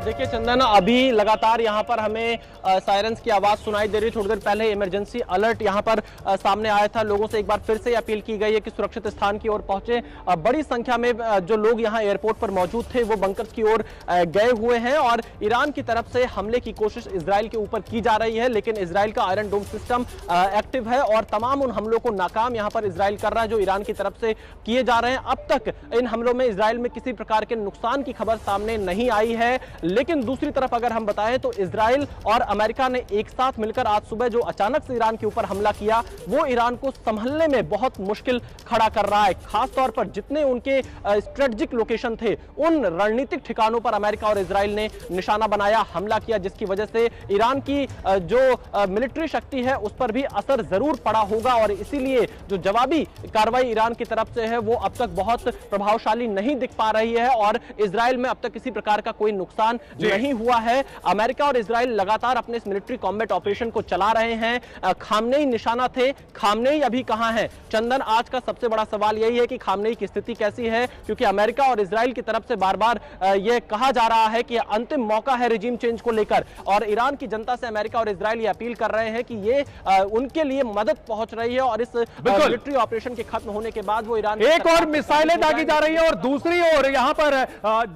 देखिए चंदन, अभी लगातार यहाँ पर हमें सायरन्स की आवाज सुनाई दे रही है। थोड़ी देर पहले इमरजेंसी अलर्ट यहाँ पर सामने आया था। लोगों से एक बार फिर से अपील की गई है कि सुरक्षित स्थान की ओर पहुंचे। बड़ी संख्या में जो लोग यहाँ एयरपोर्ट पर मौजूद थे वो बंकर्स की ओर गए हुए हैं और ईरान की तरफ से हमले की कोशिश इजराइल के ऊपर की जा रही है, लेकिन इजराइल का आयरन डोम सिस्टम एक्टिव है और तमाम उन हमलों को नाकाम यहाँ पर इजराइल कर रहा है जो ईरान की तरफ से किए जा रहे हैं। अब तक इन हमलों में इजराइल में किसी प्रकार के नुकसान की खबर सामने नहीं आई है, लेकिन दूसरी तरफ अगर हम बताएं तो इजराइल और अमेरिका ने एक साथ मिलकर आज सुबह जो अचानक से ईरान के ऊपर हमला किया वो ईरान को संभलने में बहुत मुश्किल खड़ा कर रहा है। खास तौर पर जितने उनके स्ट्रेटेजिक लोकेशन थे उन रणनीतिक ठिकानों पर अमेरिका और इजराइल ने निशाना बनाया, हमला किया, जिसकी वजह से ईरान की जो मिलिट्री शक्ति है उस पर भी असर जरूर पड़ा होगा और इसीलिए जो जवाबी कार्रवाई ईरान की तरफ से है वो अब तक बहुत प्रभावशाली नहीं दिख पा रही है और इजराइल में अब तक किसी प्रकार का कोई नुकसान नहीं हुआ है। अमेरिका और इजराइल लगातार अपने इस मिलिट्री कॉम्बैट ऑपरेशन को चला रहे हैं। खामनेई निशाना थे, खामनेई अभी कहां है? चंदन, आज का सबसे बड़ा सवाल यही है कि खामनेई की स्थिति कैसी है, क्योंकि अमेरिका और इजराइल की तरफ से बार बार यह कहा जा रहा है कि अंतिम मौका है रिजीम चेंज को लेकर और ईरान की जनता से अमेरिका और इजराइल ये अपील कर रहे हैं कि ये उनके लिए मदद पहुंच रही है और इस मिलिट्री ऑपरेशन के खत्म होने के बाद वो ईरान एक और मिसाइलें दागी जा रही है और दूसरी ओर यहां पर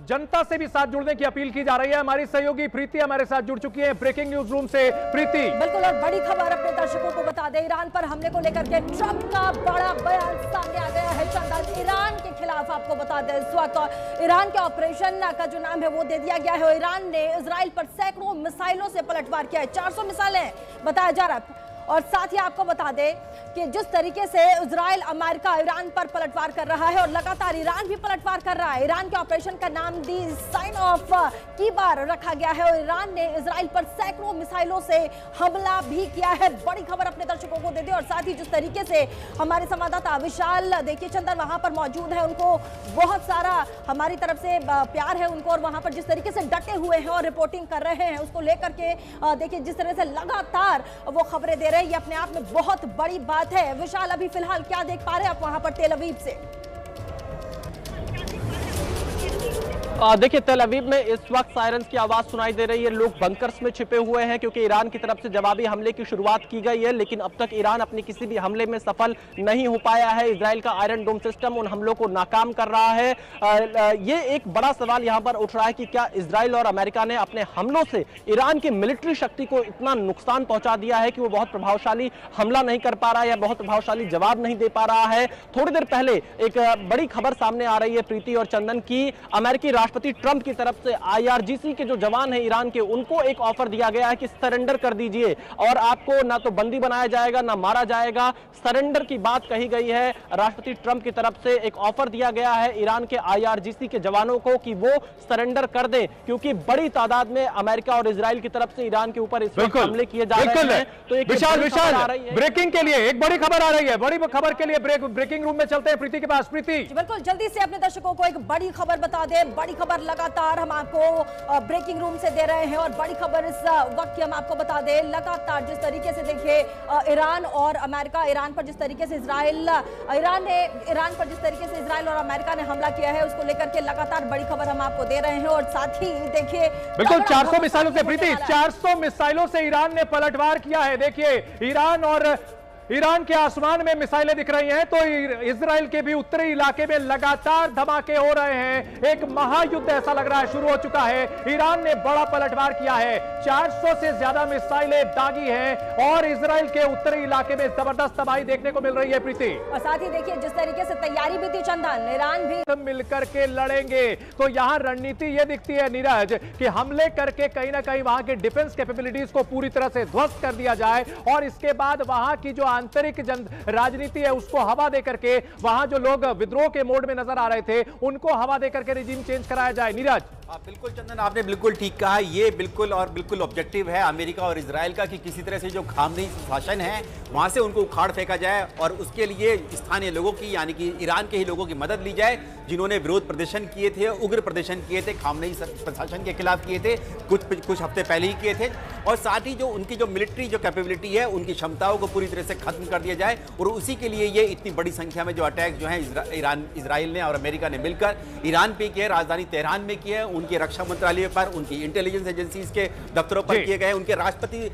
जनता से भी साथ जुड़ने की अपील की जा रही है। हमारी सहयोगी प्रीति हमारे साथ जुड़ चुकी है ब्रेकिंग न्यूज रूम से। प्रीति, बिल्कुल, और बड़ी खबर अपने दर्शकों को बता दें, ईरान पर हमले को लेकर के ट्रंप का बड़ा बयान सामने आ गया है। चंदन, ईरान के खिलाफ आपको बता दें इस वक्त ईरान के ऑपरेशन का जो नाम है वो दे दिया गया है। ईरान ने इजराइल पर सैकड़ों मिसाइलों से पलटवार किया है, 400 मिसाइलें बताया जा रहा है। और साथ ही आपको बता दें कि जिस तरीके से इजराइल अमेरिका ईरान पर पलटवार कर रहा है और लगातार ईरान भी पलटवार कर रहा है, ईरान के ऑपरेशन का नाम दी साइन ऑफ की बार रखा गया है और ईरान ने इजराइल पर सैकड़ों मिसाइलों से हमला भी किया है। बड़ी खबर अपने दर्शकों को दे दी और साथ ही जिस तरीके से हमारे संवाददाता विशाल, देखिए चंदन वहां पर मौजूद है, उनको बहुत सारा हमारी तरफ से प्यार है उनको और वहां पर जिस तरीके से डटे हुए हैं और रिपोर्टिंग कर रहे हैं उसको लेकर के देखिए जिस तरह से लगातार वो खबरें दे रहे हैं, ये अपने आप में बहुत बड़ी बात है। विशाल, अभी फिलहाल क्या देख पा रहे हैं आप वहां पर तेल अवीव से? देखिए तेल अवीव में इस वक्त सायरन्स की आवाज सुनाई दे रही है। लोग बंकर्स में छिपे हुए हैं क्योंकि ईरान की तरफ से जवाबी हमले की शुरुआत की गई है, लेकिन अब तक ईरान अपनी किसी भी हमले में सफल नहीं हो पाया है। इजराइल का आयरन डोम सिस्टम उन हमलों को नाकाम कर रहा है। ये एक बड़ा सवाल यहां पर उठ रहा है कि क्या इजराइल और अमेरिका ने अपने हमलों से ईरान की मिलिट्री शक्ति को इतना नुकसान पहुंचा दिया है कि वो बहुत प्रभावशाली हमला नहीं कर पा रहा है या बहुत प्रभावशाली जवाब नहीं दे पा रहा है। थोड़ी देर पहले एक बड़ी खबर सामने आ रही है प्रीति और चंदन की, अमेरिकी राष्ट्रपति ट्रंप की तरफ से IRGC के जो जवान हैं ईरान के, उनको एक ऑफर दिया गया है कि सरेंडर कर दीजिए और आपको ना तो बंदी बनाया जाएगा ना मारा जाएगा। सरेंडर की बात कही गई है। राष्ट्रपति ट्रंप की तरफ से एक ऑफर दिया गया है ईरान के IRGC के जवानों को कि वो सरेंडर कर दें, क्योंकि बड़ी तादाद में अमेरिका और इजराइल की तरफ से ईरान के ऊपर इस वक्त हमले किए जा रहे हैं। तो एक विशाल विशाल ब्रेकिंग के लिए एक बड़ी खबर आ रही है। बड़ी खबर के लिए ब्रेकिंग रूम में चलते हैं प्रीति के पास। प्रीति, बिल्कुल जल्दी से अपने दर्शकों को एक बड़ी खबर बता दें। बड़ी खबर लगातार हम आपको ब्रेकिंग रूम से दे रहे हैं और बड़ी खबर इस वक्त की हम आपको बता दें। लगातार जिस तरीके से देखिए ईरान और अमेरिका, ईरान पर जिस तरीके से इजराइल और अमेरिका ने हमला किया है, उसको लेकर के लगातार बड़ी खबर हम आपको दे रहे हैं। और साथ ही देखिए बिल्कुल 400 मिसाइलों से प्रीति, 400 मिसाइलों से ईरान ने पलटवार किया है। देखिए ईरान के आसमान में मिसाइलें दिख रही हैं, तो इजराइल के भी उत्तरी इलाके में लगातार धमाके हो रहे हैं। एक महायुद्ध ऐसा लग रहा है शुरू हो चुका है। ईरान ने बड़ा पलटवार किया है, 400 से ज्यादा मिसाइलें दागी हैं और इजराइल के उत्तरी इलाके में जबरदस्त तबाही देखने को मिल रही है प्रीति। और साथ ही देखिए जिस तरीके से तैयारी भी थी चंदन, ईरान भी मिलकर के लड़ेंगे। तो यहां रणनीति यह दिखती है नीरज कि हमले करके कहीं ना कहीं वहां के डिफेंस कैपेबिलिटीज को पूरी तरह से ध्वस्त कर दिया जाए और इसके बाद वहां की जो आंतरिक राजनीति है उसको हवा देकर के वहां जो लोग विद्रोह के मोड में नजर आ रहे थे उनको हवा देकर के रिजीम चेंज कराया जाए। नीरज, बिल्कुल चंदन, आपने बिल्कुल ठीक कहा। ये बिल्कुल ऑब्जेक्टिव है अमेरिका और इजराइल का कि किसी तरह से जो खामनेई शासन है वहां से उनको उखाड़ फेंका जाए और उसके लिए स्थानीय लोगों की, यानी कि ईरान के ही लोगों की मदद ली जाए, जिन्होंने विरोध प्रदर्शन किए थे, उग्र प्रदर्शन किए थे, खामनेई प्रशासन के खिलाफ किए थे, कुछ हफ्ते पहले ही किए थे। और साथ ही जो उनकी जो मिलिट्री जो कैपेबिलिटी है, उनकी क्षमताओं को पूरी तरह से खत्म कर दिया जाए। और उसी के लिए ये इतनी बड़ी संख्या में जो अटैक जो है इजराइल ने और अमेरिका ने मिलकर ईरान पे किए, राजधानी तेहरान में किए, उनके रक्षा मंत्रालय पर, उनकी इंटेलिजेंस एजेंसीज के दफ्तरों पर किए गए, उनके राष्ट्रपति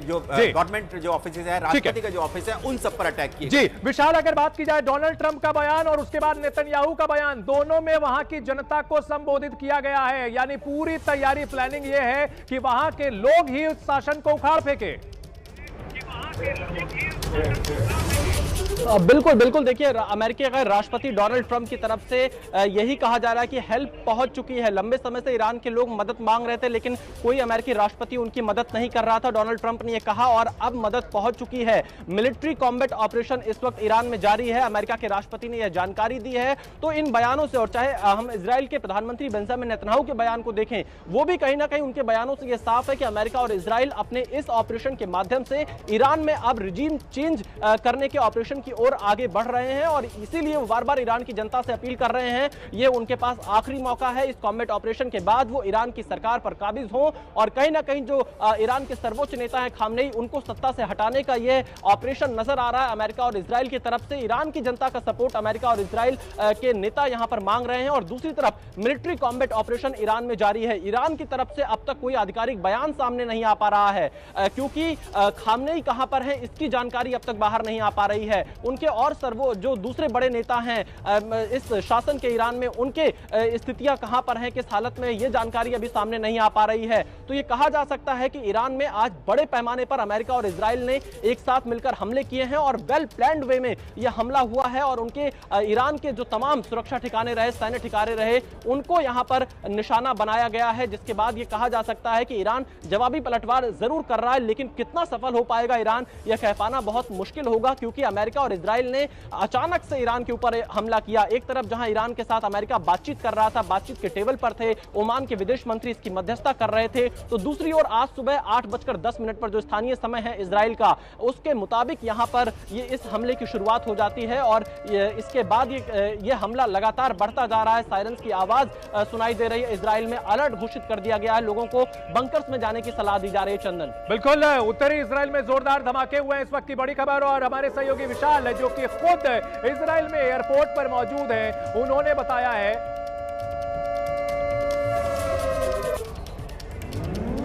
जो गवर्नमेंट जो ऑफिस है, राष्ट्रपति का जो ऑफिस है, उन सब पर अटैक किए। जी विशाल, अगर बात की जाए डोनाल्ड ट्रंप का बयान और उसके बाद नेतन्याहू का बयान, दोनों में वहां की जनता को संबोधित किया गया है। यानी पूरी तैयारी, प्लानिंग ये है कि वहां के लोग ही उस शासन को उखाड़ फेंके। बिल्कुल देखिए, अमेरिकी का राष्ट्रपति डोनाल्ड ट्रंप की तरफ से यही कहा जा रहा है कि हेल्प पहुंच चुकी है। लंबे समय से ईरान के लोग मदद मांग रहे थे, लेकिन कोई अमेरिकी राष्ट्रपति उनकी मदद नहीं कर रहा था। डोनाल्ड ट्रंप ने यह कहा और अब मदद पहुंच चुकी है। मिलिट्री कॉम्बैट ऑपरेशन इस वक्त ईरान में जारी है। अमेरिका के राष्ट्रपति ने यह जानकारी दी है। तो इन बयानों से, और चाहे हम इजराइल के प्रधानमंत्री बेंजामिन नेतन्याहू के बयान को देखें, वो भी कहीं ना कहीं उनके बयानों से यह साफ है कि अमेरिका और इजराइल अपने इस ऑपरेशन के माध्यम से ईरान में अब रिजीम चेंज करने के ऑपरेशन की ओर आगे बढ़ रहे हैं। और इसीलिए वो बार बार ईरान की जनता से अपील कर रहे हैं, ये उनके पास आखिरी मौका है, इस कॉम्बैट ऑपरेशन के बाद वो ईरान की सरकार पर काबिज हों और कहीं ना कहीं जो ईरान के सर्वोच्च नेता हैं खामनेई, उनको सत्ता से हटाने का ये ऑपरेशन नजर आ रहा है अमेरिका और इजराइल की तरफ से। ईरान की जनता का सपोर्ट अमेरिका और इजराइल के नेता यहां पर मांग रहे हैं और दूसरी तरफ मिलिट्री कॉम्बैट ऑपरेशन ईरान में जारी है। ईरान की तरफ से अब तक कोई आधिकारिक बयान सामने नहीं आ पा रहा है, क्योंकि खामनेई कहां पर है इसकी जानकारी अब तक बाहर नहीं आ पा रही है। उनके और जो दूसरे बड़े नेता हैं इस शासन के ईरान में, उनके स्थितियां कहां पर हैं, किस हालत में, यह जानकारी अभी सामने नहीं आ पा रही है। तो यह कहा जा सकता है कि ईरान में आज बड़े पैमाने पर अमेरिका और इजराइल ने एक साथ मिलकर हमले किए हैं और वेल प्लान्ड वे में यह हमला हुआ है और उनके ईरान के जो तमाम सुरक्षा ठिकाने रहे, सैन्य ठिकाने रहे, उनको यहां पर निशाना बनाया गया है। जिसके बाद यह कहा जा सकता है कि ईरान जवाबी पलटवार जरूर कर रहा है, लेकिन कितना सफल हो पाएगा ईरान, यह कह पाना बहुत मुश्किल होगा, क्योंकि अमेरिका और इजराइल ने अचानक से ईरान के ऊपर हमला किया। एक तरफ जहां ईरान के साथ अमेरिका बातचीत कर रहा था, बातचीत के टेबल पर थे, ओमान के विदेश मंत्री इसकी मध्यस्थता कर रहे थे, तो दूसरी ओर आज सुबह 8:10 पर जो स्थानीय समय है इजराइल का, उसके मुताबिक यहां पर ये इस हमले की शुरुआत हो जाती है और इसके बाद ये हमला लगातार बढ़ता जा रहा है। सायरन्स की आवाज सुनाई दे रही है। इजराइल में अलर्ट घोषित कर दिया गया है, लोगों को बंकर्स में जाने की सलाह दी जा रही है। चंदन, बिल्कुल, उत्तरी इजराइल में जोरदार धमाके हुए हैं, इस वक्त की बड़ी खबर। और हमारे सहयोगी विशाल जो कि खुद इजराइल में एयरपोर्ट पर मौजूद हैं, उन्होंने बताया है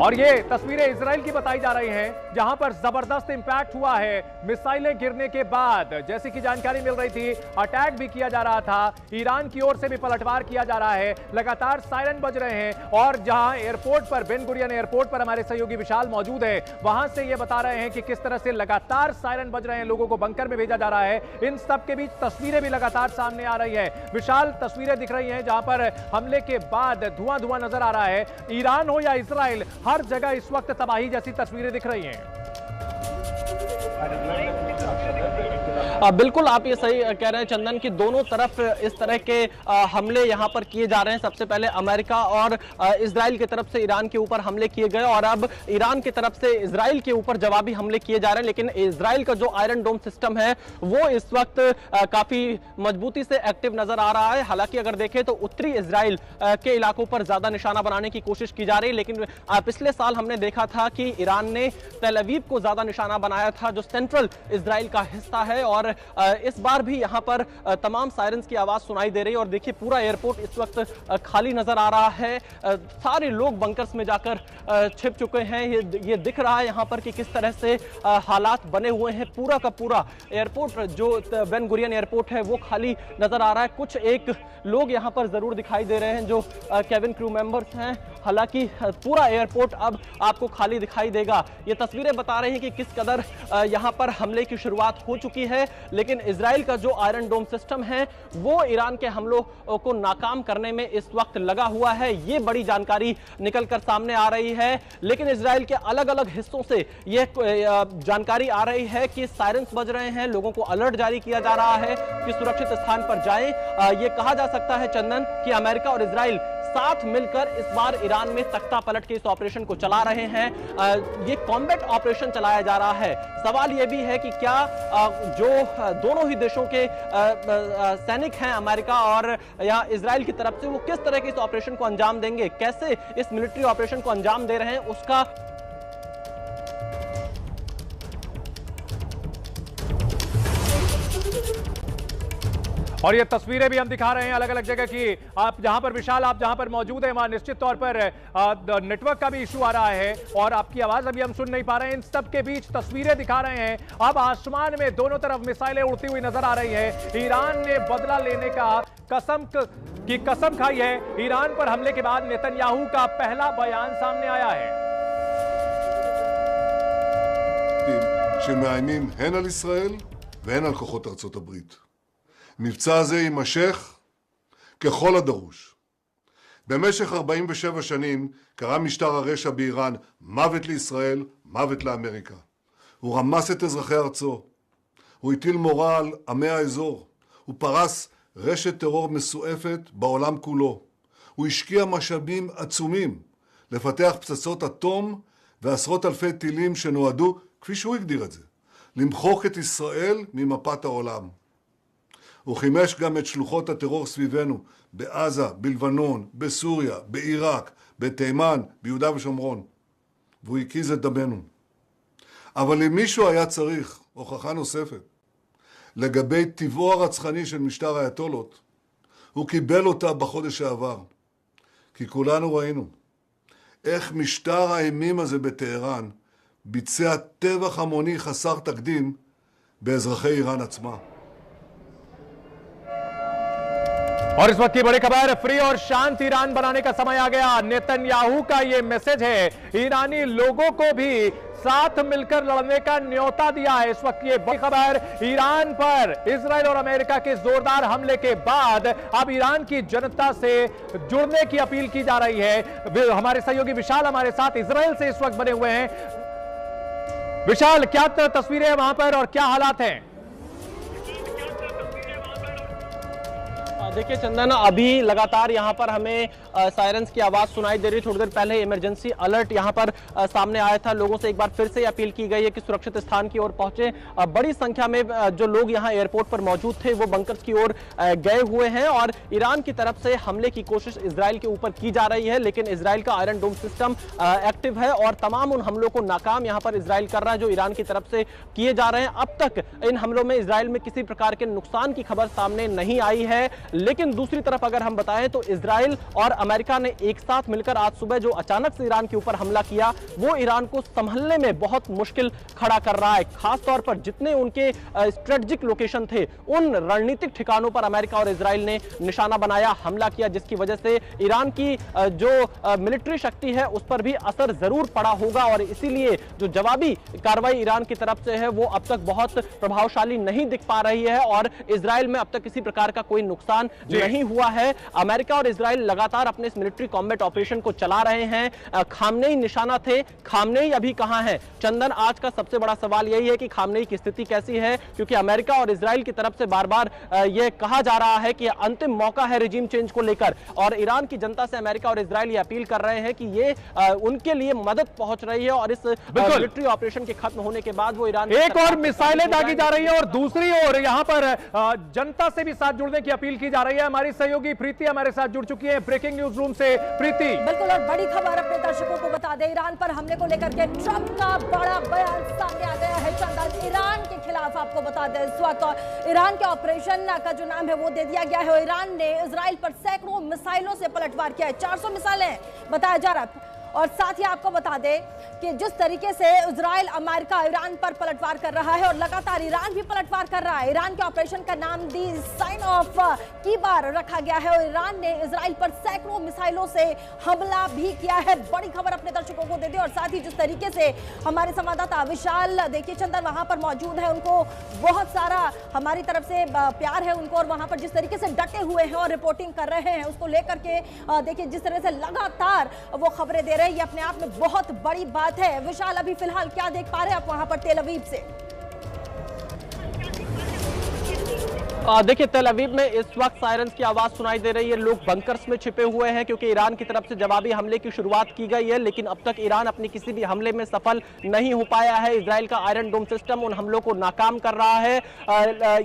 और ये तस्वीरें इजराइल की बताई जा रही हैं, जहां पर जबरदस्त इंपैक्ट हुआ है मिसाइलें गिरने के बाद। जैसी कि जानकारी मिल रही थी, अटैक भी किया जा रहा था, ईरान की ओर से भी पलटवार किया जा रहा है, लगातार सायरन बज रहे हैं। और जहां एयरपोर्ट पर, बेन गुरियन एयरपोर्ट पर हमारे सहयोगी विशाल मौजूद है, वहां से ये बता रहे हैं कि किस तरह से लगातार सायरन बज रहे हैं, लोगों को बंकर में भेजा जा रहा है। इन सब के बीच तस्वीरें भी लगातार सामने आ रही है। विशाल, तस्वीरें दिख रही हैं जहां पर हमले के बाद धुआं धुआं नजर आ रहा है। ईरान हो या इजराइल, हर जगह इस वक्त तबाही जैसी तस्वीरें दिख रही हैं। बिल्कुल आप ये सही कह रहे हैं चंदन कि दोनों तरफ इस तरह के हमले यहां पर किए जा रहे हैं। सबसे पहले अमेरिका और इजराइल की तरफ से ईरान के ऊपर हमले किए गए और अब ईरान की तरफ से इजराइल के ऊपर जवाबी हमले किए जा रहे हैं। लेकिन इजराइल का जो आयरन डोम सिस्टम है वो इस वक्त काफी मजबूती से एक्टिव नजर आ रहा है। हालांकि अगर देखें तो उत्तरी इजराइल के इलाकों पर ज्यादा निशाना बनाने की कोशिश की जा रही है, लेकिन पिछले साल हमने देखा था कि ईरान ने तेल अवीव को ज्यादा निशाना बनाया था, जो सेंट्रल इजराइल का हिस्सा है। और इस बार भी यहां पर तमाम सायरन्स की आवाज सुनाई दे रही है। और देखिए पूरा एयरपोर्ट इस वक्त खाली नजर आ रहा है, सारे लोग बंकर्स में जाकर छिप चुके हैं। ये दिख रहा है यहां पर कि किस तरह से हालात बने हुए हैं। पूरा का पूरा एयरपोर्ट जो बेन गुरियन एयरपोर्ट है वो खाली नजर आ रहा है। कुछ एक लोग यहां पर जरूर दिखाई दे रहे हैं जो केबिन क्रू मेंबर्स हैं। हालांकि पूरा एयरपोर्ट अब आपको खाली दिखाई देगा। ये तस्वीरें बता रही हैं कि किस कदर यहां पर हमले की शुरुआत हो चुकी है। लेकिन इजराइल का जो आयरन डोम सिस्टम है वो ईरान के हमलों को नाकाम करने में इस वक्त लगा हुआ है। ये बड़ी जानकारी निकलकर सामने आ रही है। लेकिन इजराइल के अलग अलग हिस्सों से यह जानकारी आ रही है कि सायरन्स बज रहे हैं, लोगों को अलर्ट जारी किया जा रहा है कि सुरक्षित स्थान पर जाएं। यह कहा जा सकता है चंदन कि अमेरिका और इजराइल साथ मिलकर इस बार ईरान में तख्ता पलट के इस ऑपरेशन को चला रहे हैं। ये कॉम्बैट ऑपरेशन चलाया जा रहा है। सवाल यह भी है कि क्या जो दोनों ही देशों के सैनिक हैं, अमेरिका और या इजराइल की तरफ से, वो किस तरह के इस ऑपरेशन को अंजाम देंगे, कैसे इस मिलिट्री ऑपरेशन को अंजाम दे रहे हैं, उसका और ये तस्वीरें भी हम दिखा रहे हैं अलग अलग जगह की। आप जहां पर विशाल, आप जहां पर मौजूद हैं, वहां निश्चित तौर पर नेटवर्क का भी इशू आ रहा है और आपकी आवाज अभी हम सुन नहीं पा रहे हैं। इन सब के बीच तस्वीरें दिखा रहे हैं। अब आसमान में दोनों तरफ मिसाइलें उड़ती हुई नजर आ रही है। ईरान ने बदला लेने का कसम खाई है। ईरान पर हमले के बाद नेतन्याहू का पहला बयान सामने आया है। שמאיימים הן על ישראל והן על כוחות ארצות הברית. מבצע זה יימשך ככל הדרוש. במשך 47 שנים קרא משטר הרשע באיראן מוות לישראל, מוות לאמריקה. הוא רמס את אזרחי ארצו. הוא הטיל מורא על עמי האזור. הוא פרס רשת טרור מסועפת בעולם כולו. הוא השקיע משאבים עצומים לפתח פצצות אטום ועשרות אלפי טילים שנועדו, כפי שהוא הגדיר את זה, למחוק את ישראל ממפת העולם. הוא חימש גם את שלוחות הטרור סביבנו, בעזה, בלבנון, בסוריה, בעיראק, בתימן, ביהודה ושומרון. והוא הקיז את דמנו. אבל אם מישהו היה צריך הוכחה נוספת לגבי טבעו הרצחני של משטר האייתולות, הוא קיבל אותה בחודש שעבר. כי כולנו ראינו איך משטר האימים הזה בטהרן ביצע טבח המוני חסר תקדים באזרחי איראן עצמה. और इस वक्त की बड़ी खबर, फ्री और शांत ईरान बनाने का समय आ गया। नेतन्याहू का यह मैसेज है। ईरानी लोगों को भी साथ मिलकर लड़ने का न्योता दिया है। इस वक्त ये बड़ी खबर, ईरान पर इजराइल और अमेरिका के जोरदार हमले के बाद अब ईरान की जनता से जुड़ने की अपील की जा रही है। हमारे सहयोगी विशाल हमारे साथ इजराइल से इस वक्त बने हुए हैं। विशाल, क्या तस्वीरें हैं वहां पर और क्या हालात हैं? देखिए चंदन, अभी लगातार यहां पर हमें सायरन्स की आवाज सुनाई दे रही। थोड़ी देर पहले इमरजेंसी अलर्ट यहां पर सामने आया था। लोगों से एक बार फिर से अपील की गई है कि सुरक्षित स्थान की ओर पहुंचे। बड़ी संख्या में जो लोग यहां एयरपोर्ट पर मौजूद थे वो बंकर्स की ओर गए हुए हैं और ईरान की तरफ से हमले की कोशिश इजराइल के ऊपर की जा रही है। लेकिन इजराइल का आयरन डोम सिस्टम एक्टिव है और तमाम उन हमलों को नाकाम यहां पर इजराइल कर रहा है जो ईरान की तरफ से किए जा रहे हैं। अब तक इन हमलों में इजराइल में किसी प्रकार के नुकसान की खबर सामने नहीं आई है। लेकिन दूसरी तरफ अगर हम बताएं तो इजराइल और अमेरिका ने एक साथ मिलकर आज सुबह जो अचानक से ईरान के ऊपर हमला किया, वो ईरान को संभलने में बहुत मुश्किल खड़ा कर रहा है। खासतौर पर जितने उनके स्ट्रेटेजिक लोकेशन थे, उन रणनीतिक ठिकानों पर अमेरिका और इजराइल ने निशाना बनाया, हमला किया, जिसकी वजह से ईरान की जो मिलिट्री शक्ति है उस पर भी असर जरूर पड़ा होगा। और इसीलिए जो जवाबी कार्रवाई ईरान की तरफ से है वो अब तक बहुत प्रभावशाली नहीं दिख पा रही है और इजराइल में अब तक किसी प्रकार का कोई नुकसान नहीं हुआ है। अमेरिका और इजराइल लगातार अपने इस मिलिट्री कॉम्बैट ऑपरेशन को चला रहे हैं। खामनेई निशाना थे, खामनेई अभी कहां है? चंदन, आज का सबसे बड़ा सवाल यही है कि खामनेई की स्थिति कैसी है, क्योंकि अमेरिका और इजराइल की तरफ से बार बार यह कहा जा रहा है कि अंतिम मौका है रिजीम चेंज को लेकर, और ईरान की जनता से अमेरिका और इजराइल ये अपील कर रहे हैं कि ये उनके लिए मदद पहुंच रही है और इस मिलिट्री ऑपरेशन के खत्म होने के बाद वो ईरान एक और मिसाइलें दागी जा रही है और दूसरी ओर यहां पर जनता से भी साथ जुड़ने की अपील की जा रही है। हमारी सहयोगी प्रीति हमारे साथ जुड़ चुकी है ब्रेकिंग न्यूज रूम से। प्रीति, बिल्कुल, और बड़ी खबर अपने दर्शकों को बता दें, ईरान पर हमले को लेकर के ट्रंप का बड़ा बयान सामने आ गया है। चंदन, ईरान के खिलाफ आपको बता दें इस वक्त ईरान के ऑपरेशन का जो नाम है वो दे दिया गया है। ईरान ने इजराइल पर सैकड़ों मिसाइलों से पलटवार किया है, 400 मिसाइलें बताया जा रहा है। और साथ ही आपको बता दें कि जिस तरीके से इजराइल अमेरिका ईरान पर पलटवार कर रहा है और लगातार ईरान भी पलटवार कर रहा है, ईरान के ऑपरेशन का नाम दी साइन ऑफ की बार रखा गया है और ईरान ने इजराइल पर सैकड़ों मिसाइलों से हमला भी किया है। बड़ी खबर अपने दर्शकों को दे दी। और साथ ही जिस तरीके से हमारे संवाददाता विशाल, देखिए चंदन वहां पर मौजूद है, उनको बहुत सारा हमारी तरफ से प्यार है उनको, और वहां पर जिस तरीके से डटे हुए हैं और रिपोर्टिंग कर रहे हैं उसको लेकर के देखिए जिस तरह से लगातार वो खबरें दे रहे हैं, ये अपने आप में बहुत बड़ी बात है। विशाल, अभी फिलहाल क्या देख पा रहे हैं आप वहां पर तेल अवीव से? देखिए तेल अवीव में इस वक्त सायरन्स की आवाज सुनाई दे रही है, लोग बंकर्स में छिपे हुए हैं क्योंकि ईरान की तरफ से जवाबी हमले की शुरुआत की गई है, लेकिन अब तक ईरान अपनी किसी भी हमले में सफल नहीं हो पाया है। इजराइल का आयरन डोम सिस्टम उन हमलों को नाकाम कर रहा है।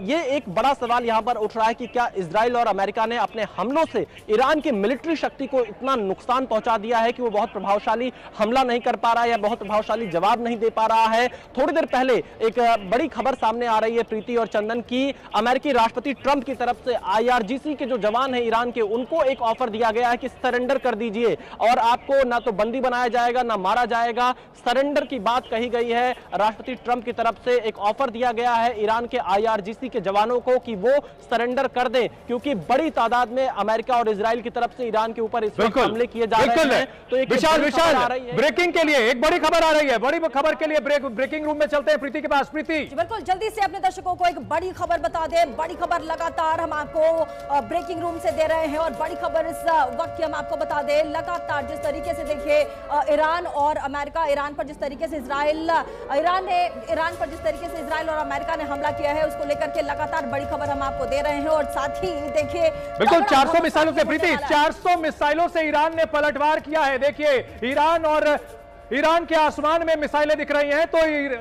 ये एक बड़ा सवाल यहां पर उठ रहा है कि क्या इजराइल और अमेरिका ने अपने हमलों से ईरान की मिलिट्री शक्ति को इतना नुकसान पहुंचा दिया है कि वो बहुत प्रभावशाली हमला नहीं कर पा रहा है या बहुत प्रभावशाली जवाब नहीं दे पा रहा है। थोड़ी देर पहले एक बड़ी खबर सामने आ रही है प्रीति और चंदन की, अमेरिकी राष्ट्रपति ट्रंप की तरफ से आईआरजीसी के जो जवान हैं ईरान के, उनको एक ऑफर दिया गया है कि सरेंडर कर दीजिए और आपको ना तो बंदी बनाया जाएगा ना मारा जाएगा। सरेंडर की बात कही गई है। राष्ट्रपति ट्रंप की तरफ से एक ऑफर दिया गया है ईरान के आईआरजीसी के जवानों को कि वो सरेंडर कर दें, क्योंकि बड़ी तादाद में अमेरिका और इजराइल की तरफ से ईरान के ऊपर इस वक्त हमले किए जा रहे हैं। तो एक विशाल ब्रेकिंग के लिए एक बड़ी खबर आ रही है, बड़ी खबर के लिए ब्रेकिंग रूम में चलते हैं प्रीति के पास। प्रीति, बिल्कुल, जल्दी से अपने दर्शकों को एक बड़ी खबर बता दें। बड़ी खबर लगातार हम आपको ब्रेकिंग रूम से दे रहे हैं और बड़ी खबर इस वक्त की हम आपको बता दें, लगातार जिस तरीके से देखिए ईरान और अमेरिका, ईरान पर जिस तरीके से इजराइल और अमेरिका ने हमला किया है उसको लेकर के लगातार बड़ी खबर हम आपको दे रहे हैं। और साथ ही देखिए बिल्कुल 400 मिसाइलों से प्रीति, 400 मिसाइलों से ईरान ने पलटवार किया है। देखिए ईरान के आसमान में मिसाइलें दिख रही हैं तो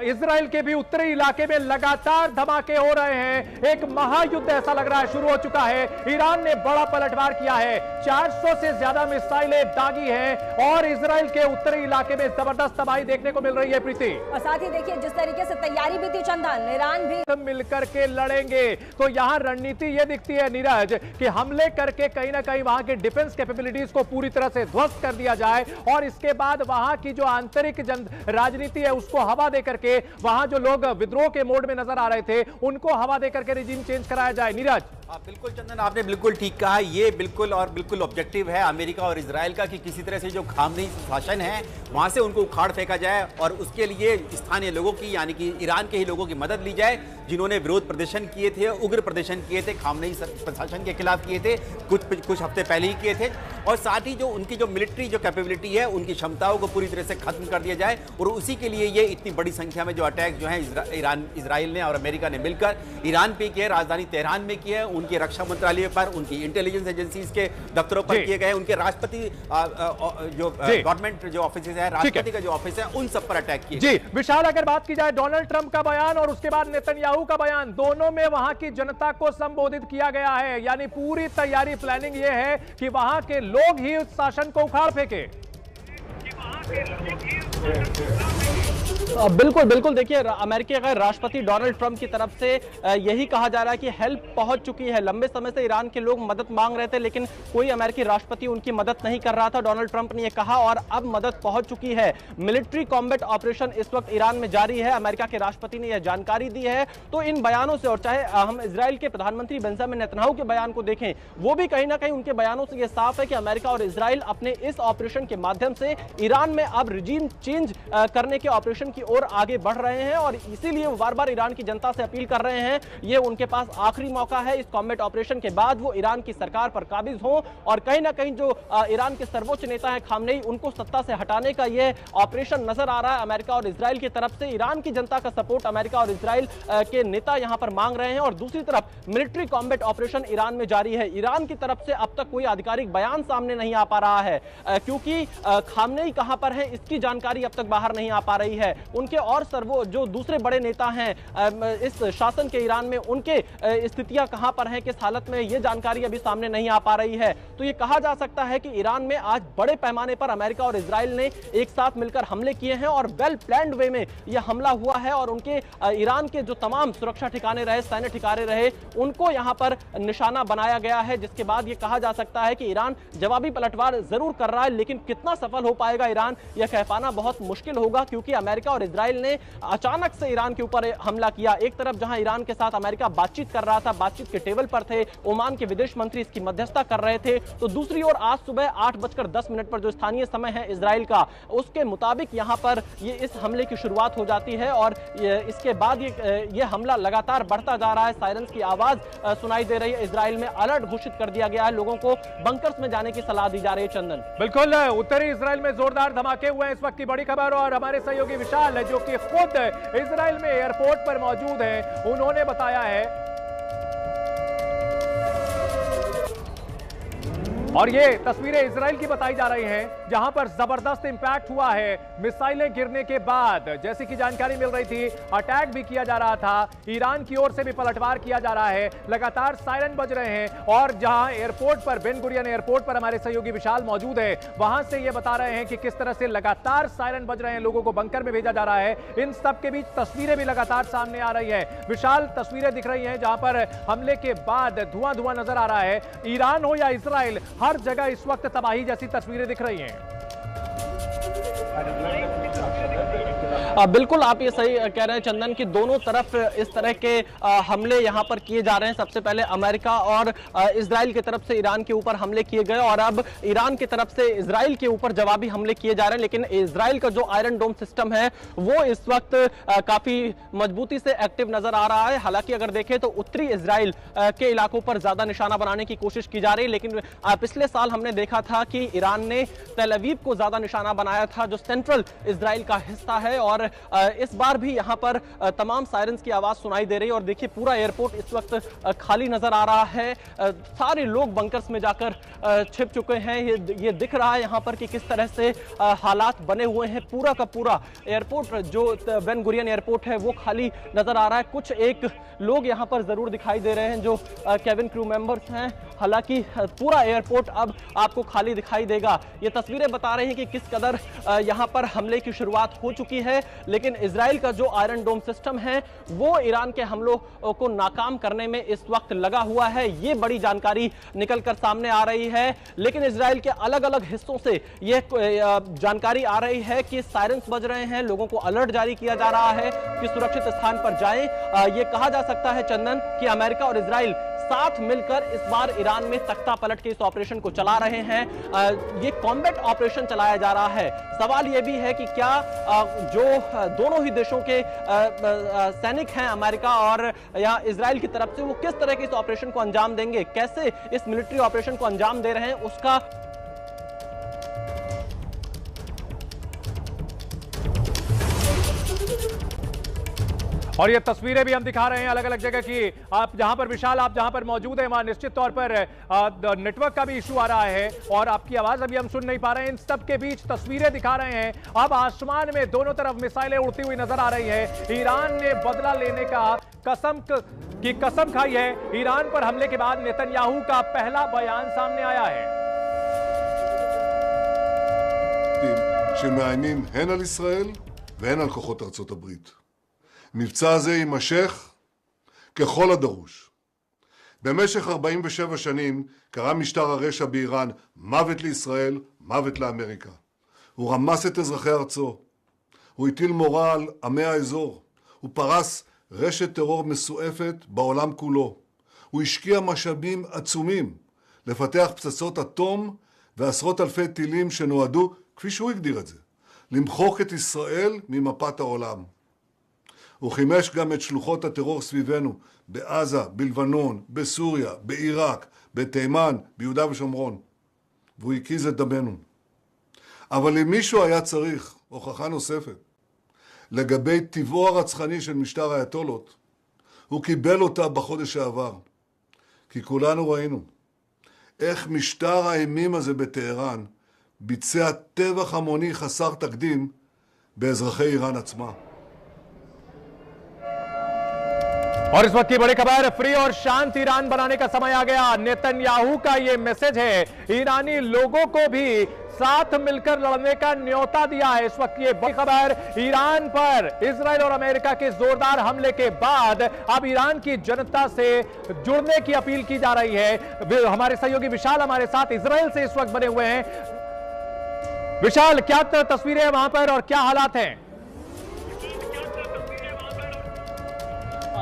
इजराइल के भी उत्तरी इलाके में लगातार धमाके हो रहे हैं। एक महायुद्ध ऐसा लग रहा है शुरू हो चुका है। ईरान ने बड़ा पलटवार किया है, 400 से ज्यादा मिसाइलें दागी हैं और इजराइल के उत्तरी इलाके में जबरदस्त तबाही देखने को मिल रही है प्रीति। और साथ ही देखिए जिस तरीके से तैयारी भी थी चंदन, ईरान भी मिलकर के लड़ेंगे। तो यहां रणनीति यह दिखती है नीरज कि हमले करके कहीं ना कहीं वहां के डिफेंस कैपेबिलिटीज को पूरी तरह से ध्वस्त कर दिया जाए और इसके बाद वहां की जो आंतरिक राजनीति है उसको हवा देकर के वहां जो लोग विद्रोह के मोड में नजर आ रहे थे उनको हवा देकर के रिजीम चेंज कराया जाए। नीरज, बिल्कुल चंदन, आपने बिल्कुल ठीक कहा। ये बिल्कुल ऑब्जेक्टिव है अमेरिका और इजराइल का कि किसी तरह से जो खामनेई शासन है वहां से उनको उखाड़ फेंका जाए और उसके लिए स्थानीय लोगों की यानी कि ईरान के ही लोगों की मदद ली जाए जिन्होंने विरोध प्रदर्शन किए थे, उग्र प्रदर्शन किए थे, खामनेई प्रशासन के खिलाफ किए थे, कुछ हफ्ते पहले ही किए थे। और साथ ही जो उनकी जो मिलिट्री जो कैपेबिलिटी है उनकी क्षमताओं को पूरी तरह से खत्म कर दिया जाए और उसी के लिए ये इतनी बड़ी संख्या में जो अटैक जो है इजराइल ने और अमेरिका ने मिलकर ईरान पे किए, राजधानी तेहरान में किए, उनके रक्षा मंत्रालय पर, उनकी इंटेलिजेंस एजेंसीज के दफ्तरों पर किए गए, उनके राष्ट्रपति जो गवर्नमेंट जो ऑफिस है, राष्ट्रपति का जो ऑफिस है, उन सब पर अटैक किए। जी विशाल, अगर बात की जाए डोनाल्ड ट्रंप का बयान और उसके बाद नेतन्याहू का बयान, दोनों में वहां की जनता को संबोधित किया गया है, यानी पूरी तैयारी प्लानिंग ये है कि वहां के लोग ही उस शासन को उखाड़ फेंके। बिल्कुल बिल्कुल, देखिए अमेरिकी का राष्ट्रपति डोनाल्ड ट्रंप की तरफ से यही कहा जा रहा है कि हेल्प पहुंच चुकी है। लंबे समय से ईरान के लोग मदद मांग रहे थे, लेकिन कोई अमेरिकी राष्ट्रपति उनकी मदद नहीं कर रहा था। डोनाल्ड ट्रंप ने यह कहा और अब मदद पहुंच चुकी है। मिलिट्री कॉम्बैट ऑपरेशन इस वक्त ईरान में जारी है। अमेरिका के राष्ट्रपति ने यह जानकारी दी है। तो इन बयानों से, और चाहे हम इजराइल के प्रधानमंत्री बेंजामिन नेतन्याहू के बयान को देखें, वो भी कहीं ना कहीं उनके बयानों से यह साफ है कि अमेरिका और इजराइल अपने इस ऑपरेशन के माध्यम से ईरान में अब रिजीम चेंज करने के ऑपरेशन की ओर आगे बढ़ रहे हैं। और इसीलिए वो बार बार ईरान की जनता से अपील कर रहे हैं, ये उनके पास आखिरी मौका है। इस कॉम्बैट ऑपरेशन के बाद वो ईरान की सरकार पर काबिज हो और कहीं ना कहीं जो ईरान के सर्वोच्च नेता हैं खामनेई, उनको सत्ता से हटाने का ये ऑपरेशन नजर आ रहा है अमेरिका और इजराइल की तरफ से। ईरान की जनता का सपोर्ट अमेरिका और इजराइल के नेता यहां पर मांग रहे हैं। और दूसरी तरफ मिलिट्री कॉम्बैट ऑपरेशन ईरान में जारी है। ईरान की तरफ से अब तक कोई आधिकारिक बयान सामने नहीं आ पा रहा है, क्योंकि खामनेई कहां पर है इसकी जानकारी अब तक बाहर नहीं आ पा रही है। उनके और जो दूसरे बड़े नेता हैं इस शासन के ईरान में, उनके स्थितियां कहां पर हैं, किस हालत में, यह जानकारी अभी सामने नहीं आ पा रही है। तो यह कहा जा सकता है कि ईरान में आज बड़े पैमाने पर अमेरिका और इजराइल ने एक साथ मिलकर हमले किए हैं और वेल प्लान्ड वे में यह हमला हुआ है। और उनके ईरान के जो तमाम सुरक्षा ठिकाने रहे, सैन्य ठिकाने रहे, उनको यहां पर निशाना बनाया गया है। जिसके बाद यह कहा जा सकता है कि ईरान जवाबी पलटवार जरूर कर रहा है, लेकिन कितना सफल हो पाएगा ईरान, यह कह पाना बहुत मुश्किल होगा। क्योंकि अमेरिका और इजराइल ने अचानक से ईरान के ऊपर हमला किया। एक तरफ जहां ईरान के साथ अमेरिका बातचीत कर रहा था, बातचीत के टेबल पर थे, ओमान के विदेश मंत्री इसकी मध्यस्थता कर रहे थे, तो दूसरी ओर आज सुबह 8:10 पर जो स्थानीय समय है इजराइल का, उसके मुताबिक यहां पर इस हमले की शुरुआत हो जाती है। और इसके बाद ये हमला लगातार बढ़ता जा रहा है। सायरन्स की आवाज सुनाई दे रही है। इजराइल में अलर्ट घोषित कर दिया गया है, लोगों को बंकर्स में जाने की सलाह दी जा रही है। चंदन, बिल्कुल, उत्तरी इजराइल में जोरदार धमाके हुए हैं, इस वक्त की बड़ी खबर। और हमारे सहयोगी विशाल, जो कि खुद इजराइल में एयरपोर्ट पर मौजूद हैं, उन्होंने बताया है। और ये तस्वीरें इजराइल की बताई जा रही हैं, जहां पर जबरदस्त इंपैक्ट हुआ है मिसाइलें गिरने के बाद। जैसी कि जानकारी मिल रही थी, अटैक भी किया जा रहा था, ईरान की ओर से भी पलटवार किया जा रहा है, लगातार सायरन बज रहे हैं। और जहां एयरपोर्ट पर, बेन गुरियन एयरपोर्ट पर हमारे सहयोगी विशाल मौजूद है, वहां से ये बता रहे हैं कि किस तरह से लगातार सायरन बज रहे हैं, लोगों को बंकर में भेजा जा रहा है। इन सब के बीच तस्वीरें भी लगातार सामने आ रही है। विशाल, तस्वीरें दिख रही हैं जहां पर हमले के बाद धुआं धुआं नजर आ रहा है। ईरान हो या इजराइल, हर जगह इस वक्त तबाही जैसी तस्वीरें दिख रही हैं। बिल्कुल, आप ये सही कह रहे हैं चंदन कि दोनों तरफ इस तरह के हमले यहां पर किए जा रहे हैं। सबसे पहले अमेरिका और इजराइल की तरफ से ईरान के ऊपर हमले किए गए और अब ईरान की तरफ से इजराइल के ऊपर जवाबी हमले किए जा रहे हैं। लेकिन इजराइल का जो आयरन डोम सिस्टम है वो इस वक्त काफी मजबूती से एक्टिव नजर आ रहा है। हालांकि अगर देखें तो उत्तरी इजराइल के इलाकों पर ज्यादा निशाना बनाने की कोशिश की जा रही है। लेकिन पिछले साल हमने देखा था कि ईरान ने तेल अवीव को ज्यादा निशाना बनाया था, जो सेंट्रल इजराइल का हिस्सा है। और इस बार भी यहां पर तमाम सायरन्स की आवाज सुनाई दे रही है। और देखिए, पूरा एयरपोर्ट इस वक्त खाली नजर आ रहा है। सारे लोग बंकर्स में जाकर छिप चुके हैं। ये दिख रहा है यहां पर कि किस तरह से हालात बने हुए हैं। पूरा का पूरा एयरपोर्ट, जो बेन गुरियन एयरपोर्ट है, वो खाली नजर आ रहा है। कुछ एक लोग यहां पर जरूर दिखाई दे रहे हैं जो केबिन क्रू मेंबर्स हैं। हालांकि पूरा एयरपोर्ट अब आपको खाली दिखाई देगा। ये तस्वीरें बता रही हैं कि किस कदर यहां पर हमले की शुरुआत हो चुकी है। लेकिन इजराइल का जो आयरन डोम सिस्टम है वो ईरान के हमलों को नाकाम करने में इस वक्त लगा हुआ है। ये बड़ी जानकारी निकलकर सामने आ रही है। लेकिन इजराइल के अलग अलग हिस्सों से ये जानकारी आ रही है कि सायरन्स बज रहे हैं, लोगों को अलर्ट जारी किया जा रहा है कि सुरक्षित स्थान पर जाएं। ये कहा जा सकता है चंदन कि अमेरिका और इजराइल साथ मिलकर इस बार ईरान में तख्ता पलट के इस ऑपरेशन को चला रहे हैं। ये कॉम्बैट ऑपरेशन चलाया जा रहा है। सवाल यह भी है कि क्या जो दोनों ही देशों के सैनिक हैं, अमेरिका और या इजराइल की तरफ से, वो किस तरह के इस ऑपरेशन को अंजाम देंगे, कैसे इस मिलिट्री ऑपरेशन को अंजाम दे रहे हैं, उसका और ये तस्वीरें भी हम दिखा रहे हैं अलग अलग जगह की। आप जहां पर विशाल, आप जहां पर मौजूद हैं, वहां निश्चित तौर पर नेटवर्क का भी इशू आ रहा है और आपकी आवाज अभी हम सुन नहीं पा रहे हैं। इन सब के बीच तस्वीरें दिखा रहे हैं। अब आसमान में दोनों तरफ मिसाइलें उड़ती हुई नजर आ रही है। ईरान ने बदला लेने का कसम खाई है। ईरान पर हमले के बाद नेतन्याहू का पहला बयान सामने आया है। שמאיימים הן על ישראל והן על כוחות ארצות הברית. מבצע זה יימשך ככל הדרוש. במשך 47 שנים קרא משטר הרשע באיראן מוות לישראל, מוות לאמריקה. הוא רמס את אזרחי ארצו. הוא הטיל מורא על עמי האזור. הוא פרס רשת טרור מסועפת בעולם כולו. הוא השקיע משאבים עצומים לפתח פצצות אטום ועשרות אלפי טילים שנועדו, כפי שהוא הגדיר את זה, למחוק את ישראל ממפת העולם. הוא חימש גם את שלוחות הטרור סביבנו, בעזה, בלבנון, בסוריה, בעיראק, בתימן, ביהודה ושומרון. והוא הקיז את דמנו. אבל אם מישהו היה צריך הוכחה נוספת לגבי טבעו הרצחני של משטר האייתולות, הוא קיבל אותה בחודש שעבר. כי כולנו ראינו איך משטר האימים הזה בטהרן ביצע טבח המוני חסר תקדים באזרחי איראन עצמה. और इस वक्त की बड़ी खबर, फ्री और शांत ईरान बनाने का समय आ गया। नेतन्याहू का ये मैसेज है, ईरानी लोगों को भी साथ मिलकर लड़ने का न्योता दिया है। इस वक्त ये बड़ी खबर, ईरान पर इजराइल और अमेरिका के जोरदार हमले के बाद अब ईरान की जनता से जुड़ने की अपील की जा रही है। हमारे सहयोगी विशाल हमारे साथ इजराइल से इस वक्त बने हुए हैं। विशाल, क्या तस्वीरें हैं वहां पर और क्या हालात हैं?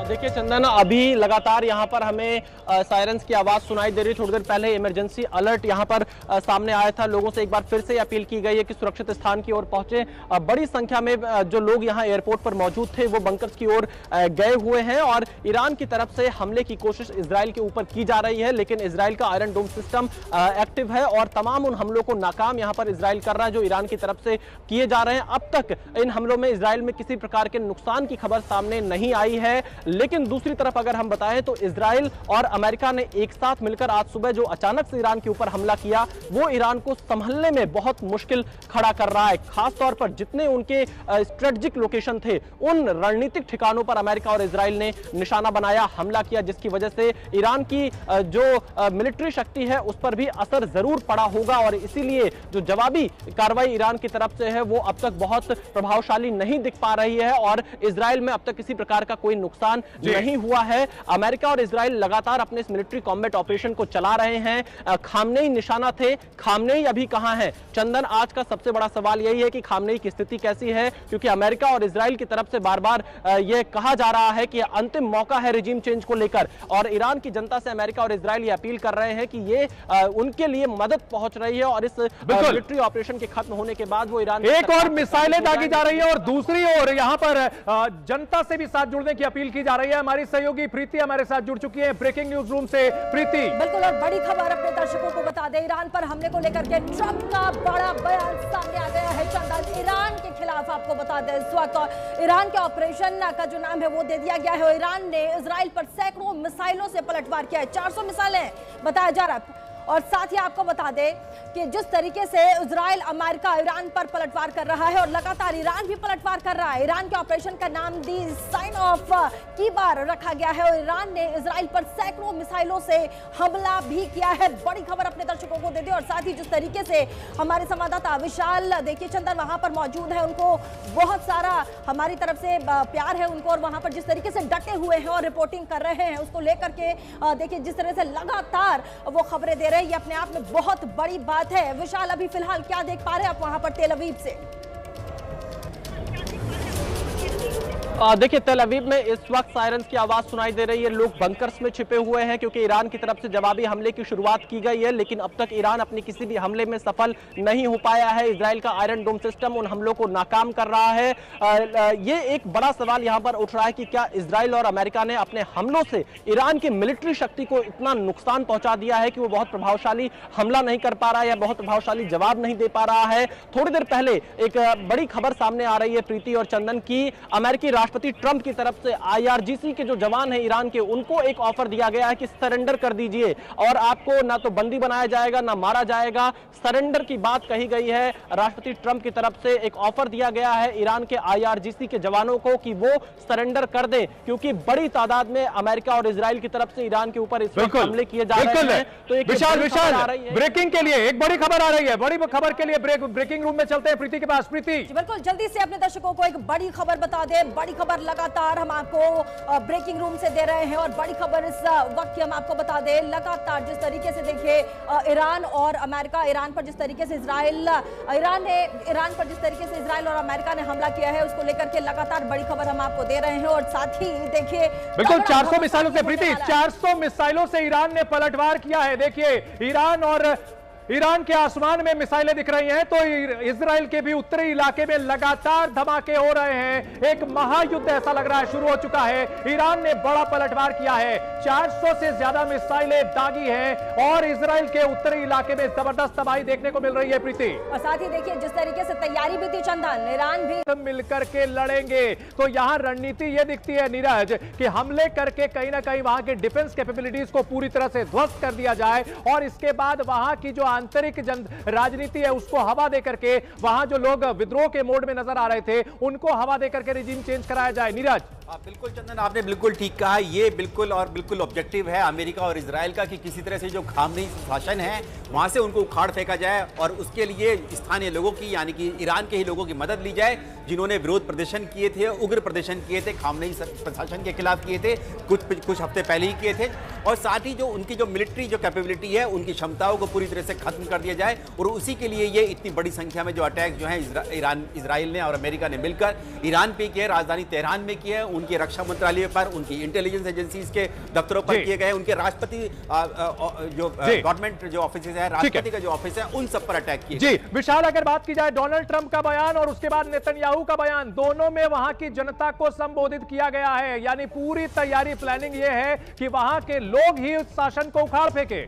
देखिए चंदन, अभी लगातार यहाँ पर हमें सायरन्स की आवाज सुनाई दे रही है। थोड़ी देर पहले इमरजेंसी अलर्ट यहाँ पर सामने आया था। लोगों से एक बार फिर से अपील की गई है कि सुरक्षित स्थान की ओर पहुंचे। बड़ी संख्या में जो लोग यहाँ एयरपोर्ट पर मौजूद थे वो बंकर्स की ओर गए हुए हैं और ईरान की तरफ से हमले की कोशिश इजराइल के ऊपर की जा रही है, लेकिन इजराइल का आयरन डोम सिस्टम एक्टिव है और तमाम उन हमलों को नाकाम यहाँ पर इजराइल कर रहा है जो ईरान की तरफ से किए जा रहे हैं। अब तक इन हमलों में इजराइल में किसी प्रकार के नुकसान की खबर सामने नहीं आई है, लेकिन दूसरी तरफ अगर हम बताएं तो इजराइल और अमेरिका ने एक साथ मिलकर आज सुबह जो अचानक से ईरान के ऊपर हमला किया वो ईरान को संभलने में बहुत मुश्किल खड़ा कर रहा है। खास तौर पर जितने उनके स्ट्रेटेजिक लोकेशन थे उन रणनीतिक ठिकानों पर अमेरिका और इजराइल ने निशाना बनाया, हमला किया, जिसकी वजह से ईरान की जो मिलिट्री शक्ति है उस पर भी असर जरूर पड़ा होगा और इसीलिए जो जवाबी कार्रवाई ईरान की तरफ से है वो अब तक बहुत प्रभावशाली नहीं दिख पा रही है और इजराइल में अब तक किसी प्रकार का कोई नुकसान नहीं हुआ है। अमेरिका और इजराइल लगातार अपने इस मिलिट्री कॉम्बैट ऑपरेशन को चला रहे हैं। खामनेई निशाना थे, खामनेई अभी कहां है? चंदन, आज का सबसे बड़ा सवाल यही है कि खामनेई की स्थिति कैसी है, क्योंकि अमेरिका और इजराइल की तरफ से बार बार यह कहा जा रहा है कि अंतिम मौका है रिजीम चेंज को लेकर और ईरान की जनता से अमेरिका और इजराइल ये अपील कर रहे हैं कि ये उनके लिए मदद पहुंच रही है और इस मिलिट्री ऑपरेशन के खत्म होने के बाद वो ईरान एक और मिसाइलें दागी जा रही है और दूसरी ओर यहां पर जनता से भी साथ जुड़ने की अपील की जा रही है। हमारी सहयोगी प्रीति हमारे साथ जुड़ चुकी है ब्रेकिंग न्यूज रूम से। प्रीति, बिल्कुल, और बड़ी खबर अपने दर्शकों को बता दें, ईरान पर हमले को लेकर के ट्रंप का बड़ा बयान सामने आ गया है। चंदन, ईरान के खिलाफ आपको बता दें इस वक्त ईरान के ऑपरेशन का जो नाम है वो दे दिया गया है। ईरान ने इजराइल पर सैकड़ों मिसाइलों से पलटवार किया है, 400 मिसाइलें बताया जा रहा है। और साथ ही आपको बता दें कि जिस तरीके से इजराइल अमेरिका ईरान पर पलटवार कर रहा है और लगातार ईरान भी पलटवार कर रहा है, ईरान के ऑपरेशन का नाम दी साइन ऑफ की बार रखा गया है और ईरान ने इजराइल पर सैकड़ों मिसाइलों से हमला भी किया है। बड़ी खबर अपने दर्शकों को दे दी और साथ ही जिस तरीके से हमारे संवाददाता विशाल, देखिए चंदन वहां पर मौजूद है, उनको बहुत सारा हमारी तरफ से प्यार है उनको और वहां पर जिस तरीके से डटे हुए हैं और रिपोर्टिंग कर रहे हैं उसको लेकर के देखिए जिस तरह से लगातार वो खबरें दे रहे हैं, ये अपने आप में बहुत बड़ी बात है। विशाल, अभी फिलहाल क्या देख पा रहे हैं आप वहां पर तेल अवीव से? देखिए तेल अवीव में इस वक्त सायरन्स की आवाज सुनाई दे रही है। लोग बंकर्स में छिपे हुए हैं क्योंकि ईरान की तरफ से जवाबी हमले की शुरुआत की गई है, लेकिन अब तक ईरान अपनी किसी भी हमले में सफल नहीं हो पाया है। इजराइल का आयरन डोम सिस्टम उन हमलों को नाकाम कर रहा है। ये एक बड़ा सवाल यहां पर उठ रहा है कि क्या इजराइल और अमेरिका ने अपने हमलों से ईरान की मिलिट्री शक्ति को इतना नुकसान पहुंचा दिया है कि वो बहुत प्रभावशाली हमला नहीं कर पा रहा है या बहुत प्रभावशाली जवाब नहीं दे पा रहा है। थोड़ी देर पहले एक बड़ी खबर सामने आ रही है प्रीति और चंदन की, अमेरिकी राष्ट्रपति ट्रंप की तरफ से IRGC के जो जवान हैं ईरान के, उनको एक ऑफर दिया गया है कि सरेंडर कर दीजिए और आपको ना तो बंदी बनाया जाएगा ना मारा जाएगा। सरेंडर की बात कही गई है। राष्ट्रपति ट्रंप की तरफ से एक ऑफर दिया गया है ईरान के IRGC के जवानों को कि वो सरेंडर कर दें, क्योंकि बड़ी तादाद में अमेरिका और इजराइल की तरफ से ईरान के ऊपर इस वक्त हमले किए जा रहे हैं। तो एक विशाल ब्रेकिंग के लिए एक बड़ी खबर आ रही है। बड़ी खबर के लिए ब्रेकिंग रूम में चलते हैं प्रीति के पास। प्रीति, बिल्कुल जल्दी से अपने दर्शकों को एक बड़ी खबर बता दें। बड़ी खबर लगातार हम आपको ब्रेकिंग रूम से दे रहे हैं और बड़ी खबर इस वक्त की हम आपको बता दें। लगातार जिस तरीके से देखिए ईरान और अमेरिका, ईरान पर जिस तरीके से इजराइल और अमेरिका ने हमला किया है, उसको लेकर के लगातार बड़ी खबर हम आपको दे रहे हैं। और साथ ही देखिए बिल्कुल 400 मिसाइलों से प्रीति, 400 मिसाइलों से ईरान ने पलटवार किया है। देखिए ईरान के आसमान में मिसाइलें दिख रही हैं, तो इजराइल के भी उत्तरी इलाके में लगातार धमाके हो रहे हैं। एक महायुद्ध ऐसा लग रहा है शुरू हो चुका है। ईरान ने बड़ा पलटवार किया है, 400 से ज्यादा मिसाइलें दागी हैं और इजराइल के उत्तरी इलाके में जबरदस्त तबाही देखने को मिल रही है प्रीति। और साथ ही देखिए जिस तरीके से तैयारी भी थी चंदन, ईरान भी मिलकर के लड़ेंगे। तो यहां रणनीति यह दिखती है नीरज कि हमले करके कहीं ना कहीं वहां के डिफेंस कैपेबिलिटीज को पूरी तरह से ध्वस्त कर दिया जाए और इसके बाद वहां की जो आंतरिक राजनीति है उसको हवा देकर के वहां जो लोग विद्रोह के मोड में नजर आ रहे थे उनको हवा देकर के रिजीम चेंज कराया जाए। नीरज, बिल्कुल चंदन, आपने बिल्कुल ठीक कहा। ये बिल्कुल ऑब्जेक्टिव है अमेरिका और इजराइल का कि किसी तरह से जो खामनेई शासन है वहां से उनको उखाड़ फेंका जाए और उसके लिए स्थानीय लोगों की, यानी कि ईरान के ही लोगों की मदद ली जाए, जिन्होंने विरोध प्रदर्शन किए थे, उग्र प्रदर्शन किए थे, खामनेई प्रशासन के खिलाफ किए थे, कुछ हफ्ते पहले ही किए थे। और साथ ही जो उनकी जो मिलिट्री जो कैपेबिलिटी है, उनकी क्षमताओं को पूरी तरह से खत्म कर दिया जाए। और उसी के लिए ये इतनी बड़ी संख्या में जो अटैक जो है इजराइल ने और अमेरिका ने मिलकर ईरान पे किए, राजधानी तेहरान में किए, उनके रक्षा मंत्रालय पर, उनकी इंटेलिजेंस एजेंसीज के दफ्तरों पर किए गए, उनके राष्ट्रपति जो गवर्नमेंट जो ऑफिस है, राष्ट्रपति का जो ऑफिस है, उन सब पर अटैक किए। जी विशाल, अगर बात की जाए डोनाल्ड ट्रंप का बयान और उसके बाद नेतन्याहू का बयान, दोनों में वहां की जनता को संबोधित किया गया है। यानी पूरी तैयारी, प्लानिंग ये है कि वहां के लोग ही उस शासन को उखाड़ फेंके।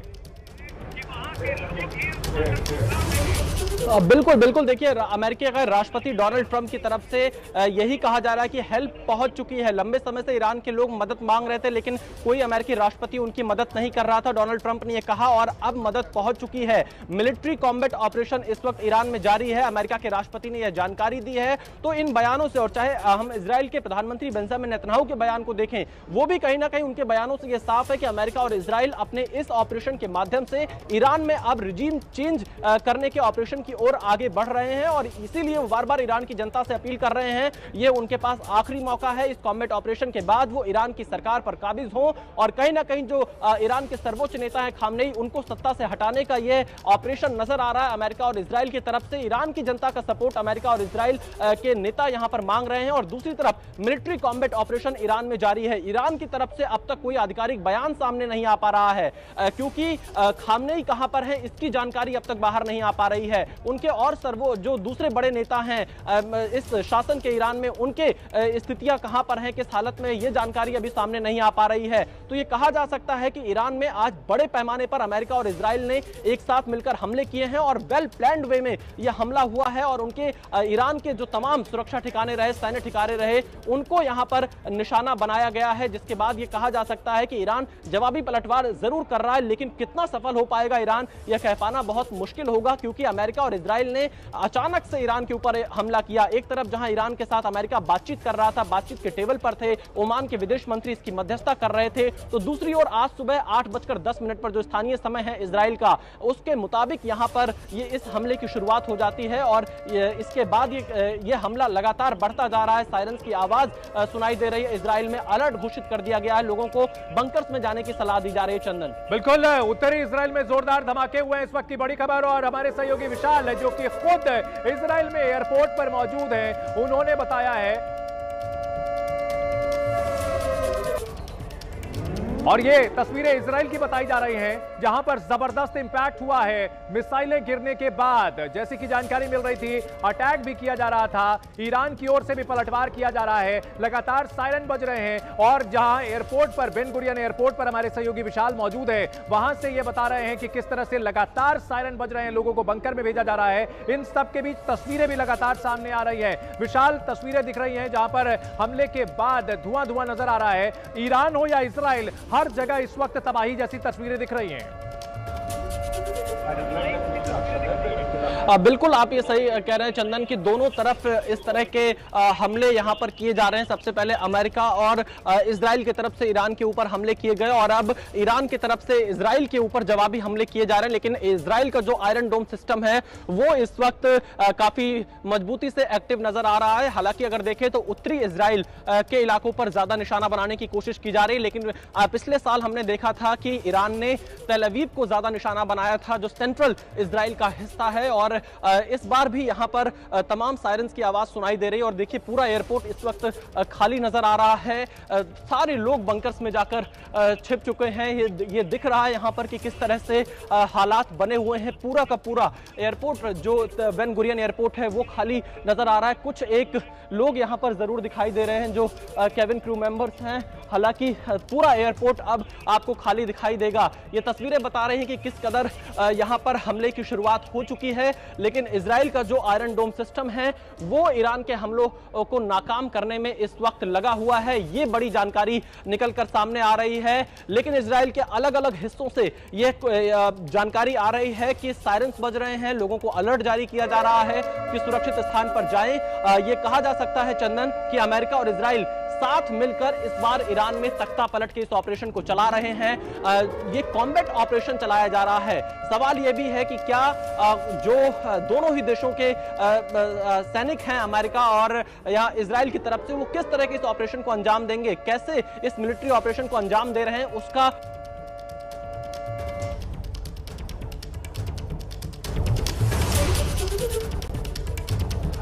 बिल्कुल देखिए, अमेरिकी का राष्ट्रपति डोनाल्ड ट्रंप की तरफ से यही कहा जा रहा है कि हेल्प पहुंच चुकी है। लंबे समय से ईरान के लोग मदद मांग रहे थे, लेकिन कोई अमेरिकी राष्ट्रपति उनकी मदद नहीं कर रहा था। डोनाल्ड ट्रंप ने यह कहा और अब मदद पहुंच चुकी है। मिलिट्री कॉम्बैट ऑपरेशन इस वक्त ईरान में जारी है। अमेरिका के राष्ट्रपति ने यह जानकारी दी है। तो इन बयानों से, और चाहे हम इजराइल के प्रधानमंत्री बेंजामिन नेतन्याहू के बयान को देखें, वो भी कहीं ना कहीं उनके बयानों से यह साफ है कि अमेरिका और इजराइल अपने इस ऑपरेशन के माध्यम से ईरान में अब रिजीम चेंज करने के ऑपरेशन की ओर आगे बढ़ रहे हैं। और इसीलिए वो बार बार ईरान की जनता से अपील कर रहे हैं, ये उनके पास आखिरी मौका है। इस कॉम्बैट ऑपरेशन के बाद वो ईरान की सरकार पर काबिज हो और कहीं ना कहीं जो ईरान के सर्वोच्च नेता हैं खामनेई, उनको सत्ता से हटाने का ये ऑपरेशन नजर आ रहा है अमेरिका और इजराइल की तरफ से। ईरान की जनता का सपोर्ट अमेरिका और इजराइल के नेता यहां पर मांग रहे हैं और दूसरी तरफ मिलिट्री कॉम्बैट ऑपरेशन ईरान में जारी है। ईरान की तरफ से अब तक कोई आधिकारिक बयान सामने नहीं आ पा रहा है, क्योंकि खामनेई कहां पर है इसकी जानकारी अब तक बाहर नहीं आ पा रही है। उनके और जो दूसरे बड़े नेता हैं इस शासन के ईरान में, उनके स्थितियां कहां पर हैं, किस हालत में, यह जानकारी अभी सामने नहीं आ पा रही है। तो यह कहा जा सकता है कि ईरान में आज बड़े पैमाने पर अमेरिका और इजराइल ने एक साथ मिलकर हमले किए हैं और वेल प्लान्ड वे में यह हमला हुआ है और उनके ईरान के जो तमाम सुरक्षा ठिकाने रहे, सैन्य ठिकाने रहे, उनको यहां पर निशाना बनाया गया है। जिसके बाद यह कहा जा सकता है कि ईरान जवाबी पलटवार जरूर कर रहा है, लेकिन कितना सफल हो पाएगा ईरान, यह कह पाना बहुत मुश्किल होगा, क्योंकि अमेरिका और इजराइल ने अचानक से ईरान के ऊपर हमला किया। एक तरफ जहां ईरान के साथ अमेरिका बातचीत कर रहा था, बातचीत के टेबल पर थे, ओमान के विदेश मंत्री इसकी मध्यस्थता कर रहे थे, तो दूसरी ओर आज सुबह 8:10 पर जो स्थानीय समय है इजराइल का, उसके मुताबिक यहां पर ये इस हमले की शुरुआत हो जाती है और इसके बाद ये हमला लगातार बढ़ता जा रहा है। सायरन्स की आवाज सुनाई दे रही है। इजराइल में अलर्ट घोषित कर दिया गया है, लोगों को बंकर्स में जाने की सलाह दी जा रही है। चंदन, बिल्कुल, उत्तरी इजराइल में जोरदार धमाके हुए हैं, इस वक्त की बड़ी खबर। और हमारे सहयोगी विशाल जो कि खुद इजराइल में एयरपोर्ट पर मौजूद हैं, उन्होंने बताया है और ये तस्वीरें इजराइल की बताई जा रही हैं, जहां पर जबरदस्त इंपैक्ट हुआ है मिसाइलें गिरने के बाद। जैसे कि जानकारी मिल रही थी, अटैक भी किया जा रहा था, ईरान की ओर से भी पलटवार किया जा रहा है, लगातार सायरन बज रहे हैं। और जहां एयरपोर्ट पर, बेन गुरियन एयरपोर्ट पर हमारे सहयोगी विशाल मौजूद है, वहां से ये बता रहे हैं कि किस तरह से लगातार सायरन बज रहे हैं, लोगों को बंकर में भेजा जा रहा है। इन सब के बीच तस्वीरें भी लगातार सामने आ रही है। विशाल, तस्वीरें दिख रही हैं जहां पर हमले के बाद धुआं धुआं नजर आ रहा है। ईरान हो या इजराइल, हर जगह इस वक्त तबाही जैसी तस्वीरें दिख रही हैं। बिल्कुल आप ये सही कह रहे हैं चंदन कि दोनों तरफ इस तरह के हमले यहां पर किए जा रहे हैं। सबसे पहले अमेरिका और इजराइल की तरफ से ईरान के ऊपर हमले किए गए और अब ईरान की तरफ से इजराइल के ऊपर जवाबी हमले किए जा रहे हैं। लेकिन इजराइल का जो आयरन डोम सिस्टम है वो इस वक्त काफी मजबूती से एक्टिव नजर आ रहा है। हालांकि अगर देखें तो उत्तरी इजराइल के इलाकों पर ज्यादा निशाना बनाने की कोशिश की जा रही है, लेकिन पिछले साल हमने देखा था कि ईरान ने तेल अवीव को ज्यादा निशाना बनाया था, जो सेंट्रल इजराइल का हिस्सा है। और इस बार भी यहां पर तमाम सायरन्स की आवाज सुनाई दे रही है। और देखिए पूरा एयरपोर्ट इस वक्त खाली नजर आ रहा है, सारे लोग बंकर्स में जाकर छिप चुके हैं। ये दिख रहा है यहां पर कि किस तरह से हालात बने हुए हैं। पूरा का पूरा एयरपोर्ट जो बेन गुरियन एयरपोर्ट है वो खाली नजर आ रहा है। कुछ एक लोग यहां पर जरूर दिखाई दे रहे हैं जो केबिन क्रू मेंबर्स हैं, हालांकि पूरा एयरपोर्ट अब आपको खाली दिखाई देगा। ये तस्वीरें बता रही हैं कि किस कदर यहां पर हमले की शुरुआत हो चुकी है। लेकिन इजराइल का जो आयरन डोम सिस्टम है वो ईरान के हमलों को नाकाम करने में इस वक्त लगा हुआ है। ये बड़ी जानकारी निकलकर सामने आ रही है। लेकिन इजराइल के अलग अलग हिस्सों से ये जानकारी आ रही है कि सायरन्स बज रहे हैं, लोगों को अलर्ट जारी किया जा रहा है कि सुरक्षित स्थान पर जाएं। ये कहा जा सकता है चंदन कि अमेरिका और इजराइल साथ मिलकर इस बार ईरान में तख्ता पलट के इस ऑपरेशन को चला रहे हैं। ये कॉम्बैट ऑपरेशन चलाया जा रहा है। सवाल यह भी है कि क्या जो दोनों ही देशों के सैनिक हैं, अमेरिका और या इजराइल की तरफ से, वो किस तरह के इस ऑपरेशन को अंजाम देंगे, कैसे इस मिलिट्री ऑपरेशन को अंजाम दे रहे हैं, उसका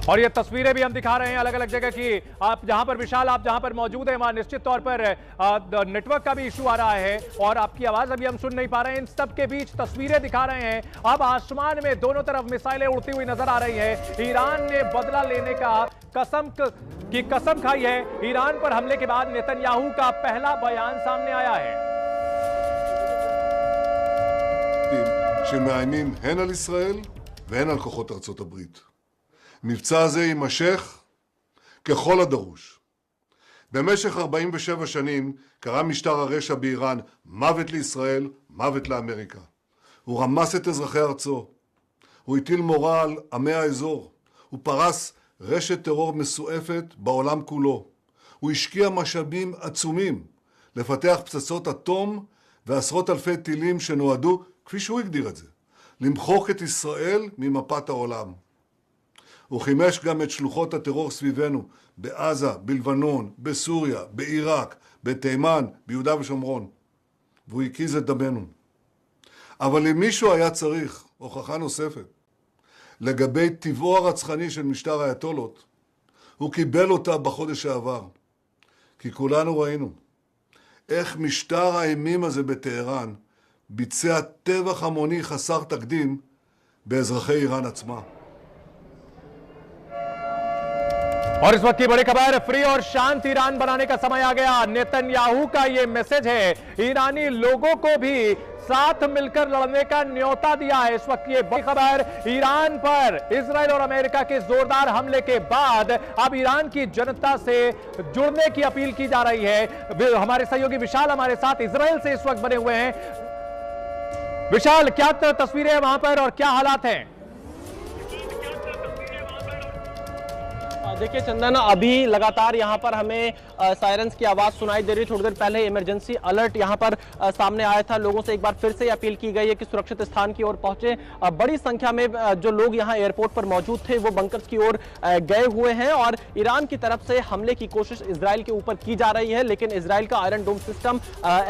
और ये तस्वीरें भी हम दिखा रहे हैं अलग अलग जगह की। आप जहां पर, विशाल आप जहां पर मौजूद हैं, वहां निश्चित तौर पर नेटवर्क का भी इशू आ रहा है और आपकी आवाज अभी हम सुन नहीं पा रहे हैं। इन सब के बीच तस्वीरें दिखा रहे हैं। अब आसमान में दोनों तरफ मिसाइलें उड़ती हुई नजर आ रही है। ईरान ने बदला लेने का कसम खाई है। ईरान पर हमले के बाद नेतन्याहू का पहला बयान सामने आया है। שמאיימים הן על ישראל והן על כוחות ארצות הברית. מבצע הזה יימשך ככל הדרוש. במשך 47 שנים קרא משטר הרשע באיראן מוות לישראל, מוות לאמריקה. הוא רמס את אזרחי ארצו. הוא הטיל מורא על עמי האזור. הוא פרס רשת טרור מסועפת בעולם כולו. הוא השקיע משאבים עצומים לפתח פצצות אטום ועשרות אלפי טילים שנועדו, כפי שהוא הגדיר את זה, למחוק את ישראל ממפת העולם. הוא חימש גם את שלוחות הטרור סביבנו, בעזה, בלבנון, בסוריה, בעיראק, בתימן, ביהודה ושומרון. והוא הקיז את דמנו. אבל אם מישהו היה צריך הוכחה נוספת לגבי טבעו הרצחני של משטר האייתולות, הוא קיבל אותה בחודש העבר. כי כולנו ראינו איך משטר האימים הזה בטהרן ביצע טבח המוני חסר תקדים באזרחי איראן עצמה. और इस वक्त की बड़ी खबर, फ्री और शांत ईरान बनाने का समय आ गया। नेतन्याहू का यह मैसेज है। ईरानी लोगों को भी साथ मिलकर लड़ने का न्योता दिया है। इस वक्त ये बड़ी खबर, ईरान पर इजराइल और अमेरिका के जोरदार हमले के बाद अब ईरान की जनता से जुड़ने की अपील की जा रही है। हमारे सहयोगी विशाल हमारे साथ इजराइल से इस वक्त बने हुए हैं। विशाल, क्या तस्वीरें हैं वहां पर और क्या हालात हैं? देखिए चंदन, अभी लगातार यहां पर हमें सायरन्स की आवाज सुनाई दे रही है। थोड़ी देर पहले इमरजेंसी अलर्ट यहां पर सामने आया था। लोगों से एक बार फिर से अपील की गई है कि सुरक्षित स्थान की ओर पहुंचे। बड़ी संख्या में जो लोग यहां एयरपोर्ट पर मौजूद थे वो बंकर्स की ओर गए हुए हैं और ईरान की तरफ से हमले की कोशिश इजराइल के ऊपर की जा रही है। लेकिन इजराइल का आयरन डोम सिस्टम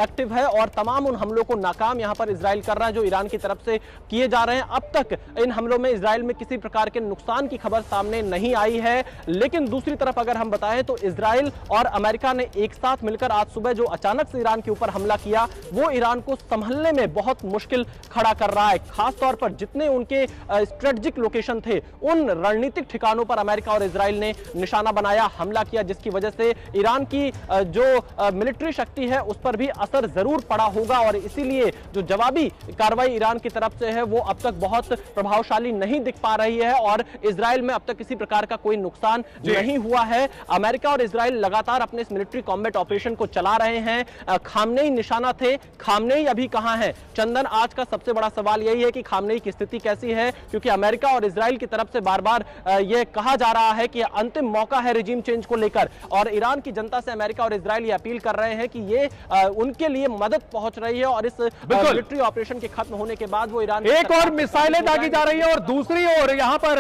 एक्टिव है और तमाम उन हमलों को नाकाम यहां पर इजराइल कर रहा है जो ईरान की तरफ से किए जा रहे हैं। अब तक इन हमलों में इजराइल में किसी प्रकार के नुकसान की खबर सामने नहीं आई है, लेकिन दूसरी तरफ अगर हम बताएं तो इजराइल और अमेरिका ने एक साथ मिलकर आज सुबह जो अचानक से ईरान के ऊपर हमला किया, वो ईरान को संभलने में बहुत मुश्किल खड़ा कर रहा है। खासतौर पर जितने उनके स्ट्रेटेजिक लोकेशन थे, उन रणनीतिक ठिकानों पर अमेरिका और इजराइल ने निशाना बनाया, हमला किया, जिसकी वजह से ईरान की जो मिलिट्री शक्ति है उस पर भी असर जरूर पड़ा होगा। और इसीलिए जो जवाबी कार्रवाई ईरान की तरफ से है वो अब तक बहुत प्रभावशाली नहीं दिख पा रही है और इजराइल में अब तक किसी प्रकार का कोई नुकसान नहीं हुआ है। अमेरिका और इजराइल लगातार अपने इस मिलिट्री कॉम्बैट ऑपरेशन को चला रहे हैं। खामनेई निशाना थे, खामनेई अभी कहां है? चंदन, आज का सबसे बड़ा सवाल यही है कि खामनेई की स्थिति कैसी है, क्योंकि अमेरिका और इजराइल की तरफ से बार बार यह कहा जा रहा है कि अंतिम मौका है रिजीम चेंज को लेकर, और ईरान की जनता से अमेरिका और इजराइल ये अपील कर रहे हैं कि ये उनके लिए मदद पहुंच रही है और इस मिलिट्री ऑपरेशन के खत्म होने के बाद वो ईरान एक और मिसाइलें दागी जा रही है और दूसरी ओर यहां पर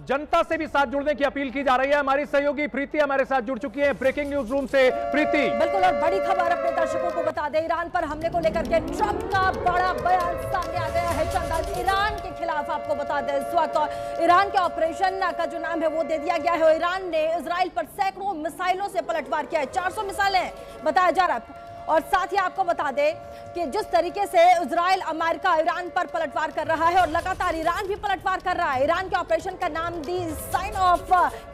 जनता से भी साथ जुड़ने की अपील की जा रही है। हमारी सहयोगी प्रीति हमारे साथ जुड़ चुकी है ब्रेकिंग न्यूज रूम से। प्रीति, बिल्कुल, और बड़ी खबर अपने दर्शकों को बता दें, ईरान पर हमले को लेकर के ट्रंप का बड़ा बयान सामने आ गया है। चंदन, ईरान के खिलाफ आपको बता दें इस वक्त ईरान के ऑपरेशन का जो नाम है वो दे दिया गया है। ईरान ने इजराइल पर सैकड़ों मिसाइलों से पलटवार किया है, 400 मिसाइलें बताया जा रहा है। और साथ ही आपको बता दें कि जिस तरीके से इजराइल अमेरिका ईरान पर पलटवार कर रहा है और लगातार ईरान भी पलटवार कर रहा है, ईरान के ऑपरेशन का नाम दी साइन ऑफ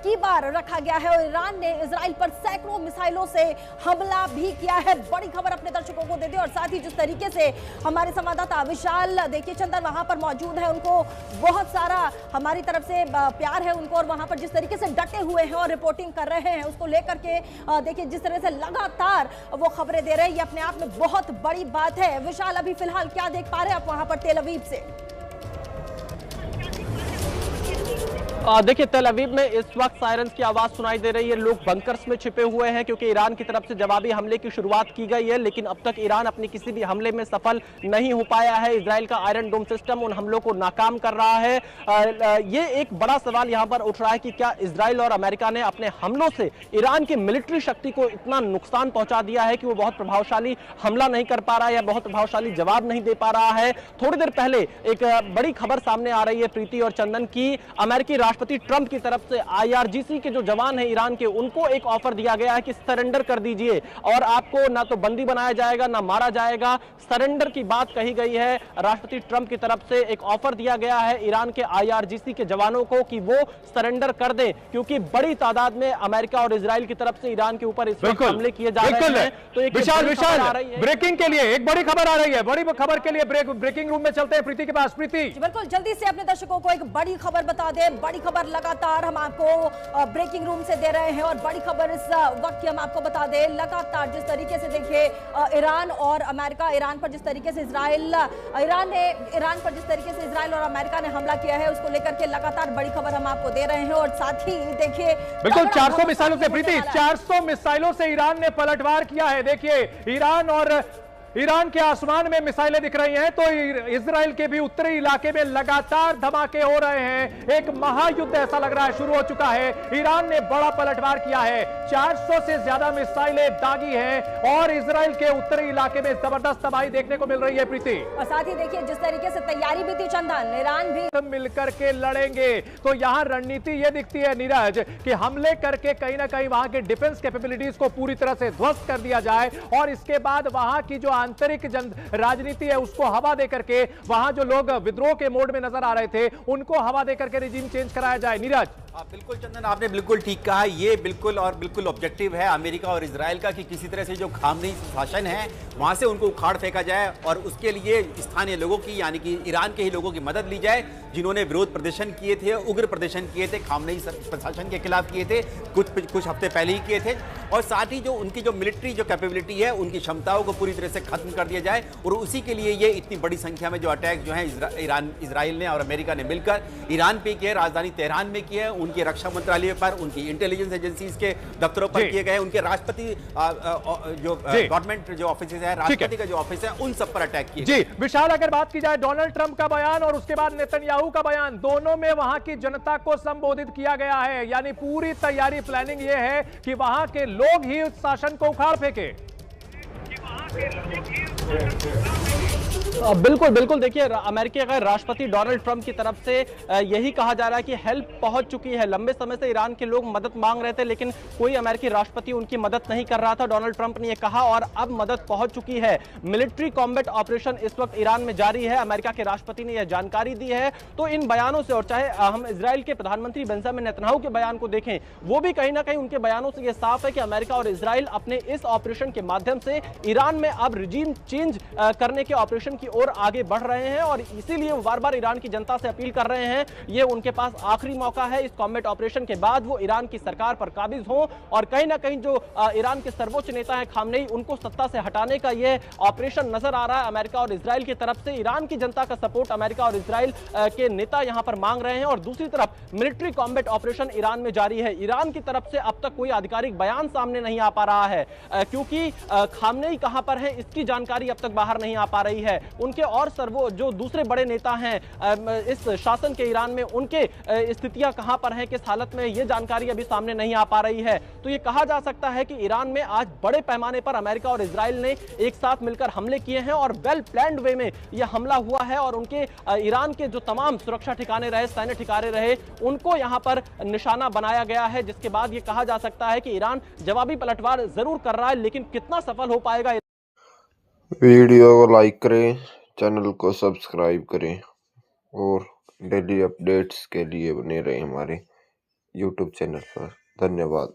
की बार रखा गया है और ईरान ने इजराइल पर सैकड़ों मिसाइलों से हमला भी किया है। बड़ी खबर अपने दर्शकों को दे दी। और साथ ही जिस तरीके से हमारे संवाददाता विशाल, देखिए चंदन वहां पर मौजूद है, उनको बहुत सारा हमारी तरफ से प्यार है उनको, और वहां पर जिस तरीके से डटे हुए हैं और रिपोर्टिंग कर रहे हैं उसको लेकर के देखिए जिस तरह से लगातार वो खबरें दे रहे हैं, ये अपने आप में बहुत बड़ी बात है। विशाल, अभी फिलहाल क्या देख पा रहे हैं आप वहां पर तेल अवीव से? देखिए तेल अवीव में इस वक्त सायरन्स की आवाज सुनाई दे रही है। लोग बंकर्स में छिपे हुए हैं क्योंकि ईरान की तरफ से जवाबी हमले की शुरुआत की गई है, लेकिन अब तक ईरान अपनी किसी भी हमले में सफल नहीं हो पाया है। इजराइल का आयरन डोम सिस्टम उन हमलों को नाकाम कर रहा है। ये एक बड़ा सवाल यहां पर उठ रहा है कि क्या इजराइल और अमेरिका ने अपने हमलों से ईरान की मिलिट्री शक्ति को इतना नुकसान पहुंचा दिया है कि वो बहुत प्रभावशाली हमला नहीं कर पा रहा है या बहुत प्रभावशाली जवाब नहीं दे पा रहा है। थोड़ी देर पहले एक बड़ी खबर सामने आ रही है प्रीति और चंदन की, अमेरिकी राष्ट्रपति ट्रंप की तरफ से IRGC के जो जवान हैं ईरान के, उनको एक ऑफर दिया गया है कि सरेंडर कर दीजिए और आपको ना तो बंदी बनाया जाएगा ना मारा जाएगा। सरेंडर की बात कही गई है। राष्ट्रपति ट्रंप की तरफ से एक ऑफर दिया गया है ईरान के IRGC के जवानों को कि वो सरेंडर कर दें, क्योंकि बड़ी तादाद में अमेरिका और इजराइल की तरफ से ईरान के ऊपर इस वक्त हमले किए जा रहे हैं। तो एक विशाल ब्रेकिंग के लिए एक बड़ी खबर आ रही है। बड़ी खबर के लिए ब्रेकिंग रूम में चलते हैं प्रीति के पास। प्रीति, बिल्कुल, जल्दी से अपने दर्शकों को एक बड़ी खबर बता दें। बड़ी खबर लगातार हम आपको ब्रेकिंग रूम से दे रहे हैं और बड़ी खबर इस वक्त की हम आपको बता दें, लगातार जिस तरीके से देखिए ईरान और अमेरिका, ईरान पर जिस तरीके से इजराइल और अमेरिका ने हमला किया है उसको लेकर के लगातार बड़ी खबर हम आपको दे रहे हैं। और साथ ही देखिए बिल्कुल 400 मिसाइलों से प्रीति, 400 मिसाइलों से ईरान ने पलटवार किया है। देखिए ईरान के आसमान में मिसाइलें दिख रही हैं, तो इजराइल के भी उत्तरी इलाके में लगातार धमाके हो रहे हैं। एक महायुद्ध ऐसा लग रहा है शुरू हो चुका है। ईरान ने बड़ा पलटवार किया है, 400 से ज्यादा मिसाइलें दागी हैं और इजराइल के उत्तरी इलाके में जबरदस्त तबाही देखने को मिल रही है प्रीति। और साथ ही देखिए जिस तरीके से तैयारी भी थी चंदन, ईरान भी मिलकर के लड़ेंगे। तो यहां रणनीति यह दिखती है नीरज कि हमले करके कहीं ना कहीं वहां के डिफेंस कैपेबिलिटीज को पूरी तरह से ध्वस्त कर दिया जाए और इसके बाद वहां की जो आंतरिक राजनीति है उसको हवा देकर के वहां जो लोग विद्रोह के मोड में नजर आ रहे थे उनको हवा देकर के रिजीम चेंज कराया जाए। नीरज, बिल्कुल चंदन, आपने बिल्कुल ठीक कहा। ये बिल्कुल ऑब्जेक्टिव है अमेरिका और इजराइल का कि किसी तरह से जो खामनेई शासन है वहां से उनको उखाड़ फेंका जाए और उसके लिए स्थानीय लोगों की, यानी कि ईरान के ही लोगों की मदद ली जाए जिन्होंने विरोध प्रदर्शन किए थे, उग्र प्रदर्शन किए थे, खामनेई प्रशासन के खिलाफ किए थे, कुछ हफ्ते पहले ही किए थे। और साथ ही जो उनकी जो मिलिट्री जो कैपेबिलिटी है, उनकी क्षमताओं को पूरी तरह से खत्म कर दिया जाए। और उसी के लिए ये इतनी बड़ी संख्या में जो अटैक जो है इजराइल ने और अमेरिका ने मिलकर ईरान पे किए, राजधानी तेहरान में किए, उनके रक्षा मंत्रालय पर, उनकी इंटेलिजेंस एजेंसीज के दफ्तरों पर किए गए, उनके राष्ट्रपति जो गवर्नमेंट जो ऑफिस है, राष्ट्रपति का जो ऑफिस है, उन सब पर अटैक किए। जी विशाल, अगर बात की जाए डोनाल्ड ट्रंप का बयान और उसके बाद नेतन्याहू का बयान, दोनों में वहां की जनता को संबोधित किया गया है। यानी पूरी तैयारी, प्लानिंग ये है कि वहां के लोग ही उस शासन को उखाड़ फेंके। बिल्कुल बिल्कुल, देखिए अमेरिकी का राष्ट्रपति डोनाल्ड ट्रंप की तरफ से यही कहा जा रहा है कि हेल्प पहुंच चुकी है। लंबे समय से ईरान के लोग मदद मांग रहे थे, लेकिन कोई अमेरिकी राष्ट्रपति उनकी मदद नहीं कर रहा था। डोनाल्ड ट्रंप ने यह कहा और अब मदद पहुंच चुकी है। मिलिट्री कॉम्बैट ऑपरेशन इस वक्त ईरान में जारी है। अमेरिका के राष्ट्रपति ने यह जानकारी दी है। तो इन बयानों से, और चाहे हम इजराइल के प्रधानमंत्री बेंजामिन नेतन्याहू के बयान को देखें, वो भी कहीं ना कहीं उनके बयानों से यह साफ है कि अमेरिका और इजराइल अपने इस ऑपरेशन के माध्यम से ईरान में अब रिजीम चेंज करने के ऑपरेशन की ओर आगे बढ़ रहे हैं, और इसीलिए वो बार बार ईरान की जनता से अपील कर रहे हैं, ये उनके पास आखिरी मौका है। इस कॉम्बैट ऑपरेशन के बाद वो ईरान की सरकार पर काबिज हों और कहीं ना कहीं जो ईरान के सर्वोच्च नेता हैं खामनेई, उनको सत्ता से हटाने का ये ऑपरेशन नजर आ रहा है अमेरिका और इजराइल की तरफ से। ईरान की जनता का सपोर्ट अमेरिका और इजराइल के नेता यहां पर मांग रहे हैं, और दूसरी तरफ मिलिट्री कॉम्बैट ऑपरेशन ईरान में जारी है। ईरान की तरफ से अब तक कोई आधिकारिक बयान सामने नहीं आ पा रहा है, क्योंकि खामनेई कहां पर है इसकी जानकारी अब तक बाहर नहीं आ पा रही है। उनके और जो दूसरे बड़े नेता हैं इस शासन के ईरान में, उनके स्थितियां कहां पर हैं, किस हालत में, यह जानकारी अभी सामने नहीं आ पा रही है। तो यह कहा जा सकता है कि ईरान में आज बड़े पैमाने पर अमेरिका और इजराइल ने एक साथ मिलकर हमले किए हैं, और वेल प्लान्ड वे में यह हमला हुआ है, और उनके ईरान के जो तमाम सुरक्षा ठिकाने रहे, सैन्य ठिकाने रहे, उनको यहां पर निशाना बनाया गया है, जिसके बाद यह कहा जा सकता है कि ईरान जवाबी पलटवार जरूर कर रहा है, लेकिन कितना सफल हो पाएगा। वीडियो को लाइक करें, चैनल को सब्सक्राइब करें और डेली अपडेट्स के लिए बने रहें हमारे यूट्यूब चैनल पर। धन्यवाद।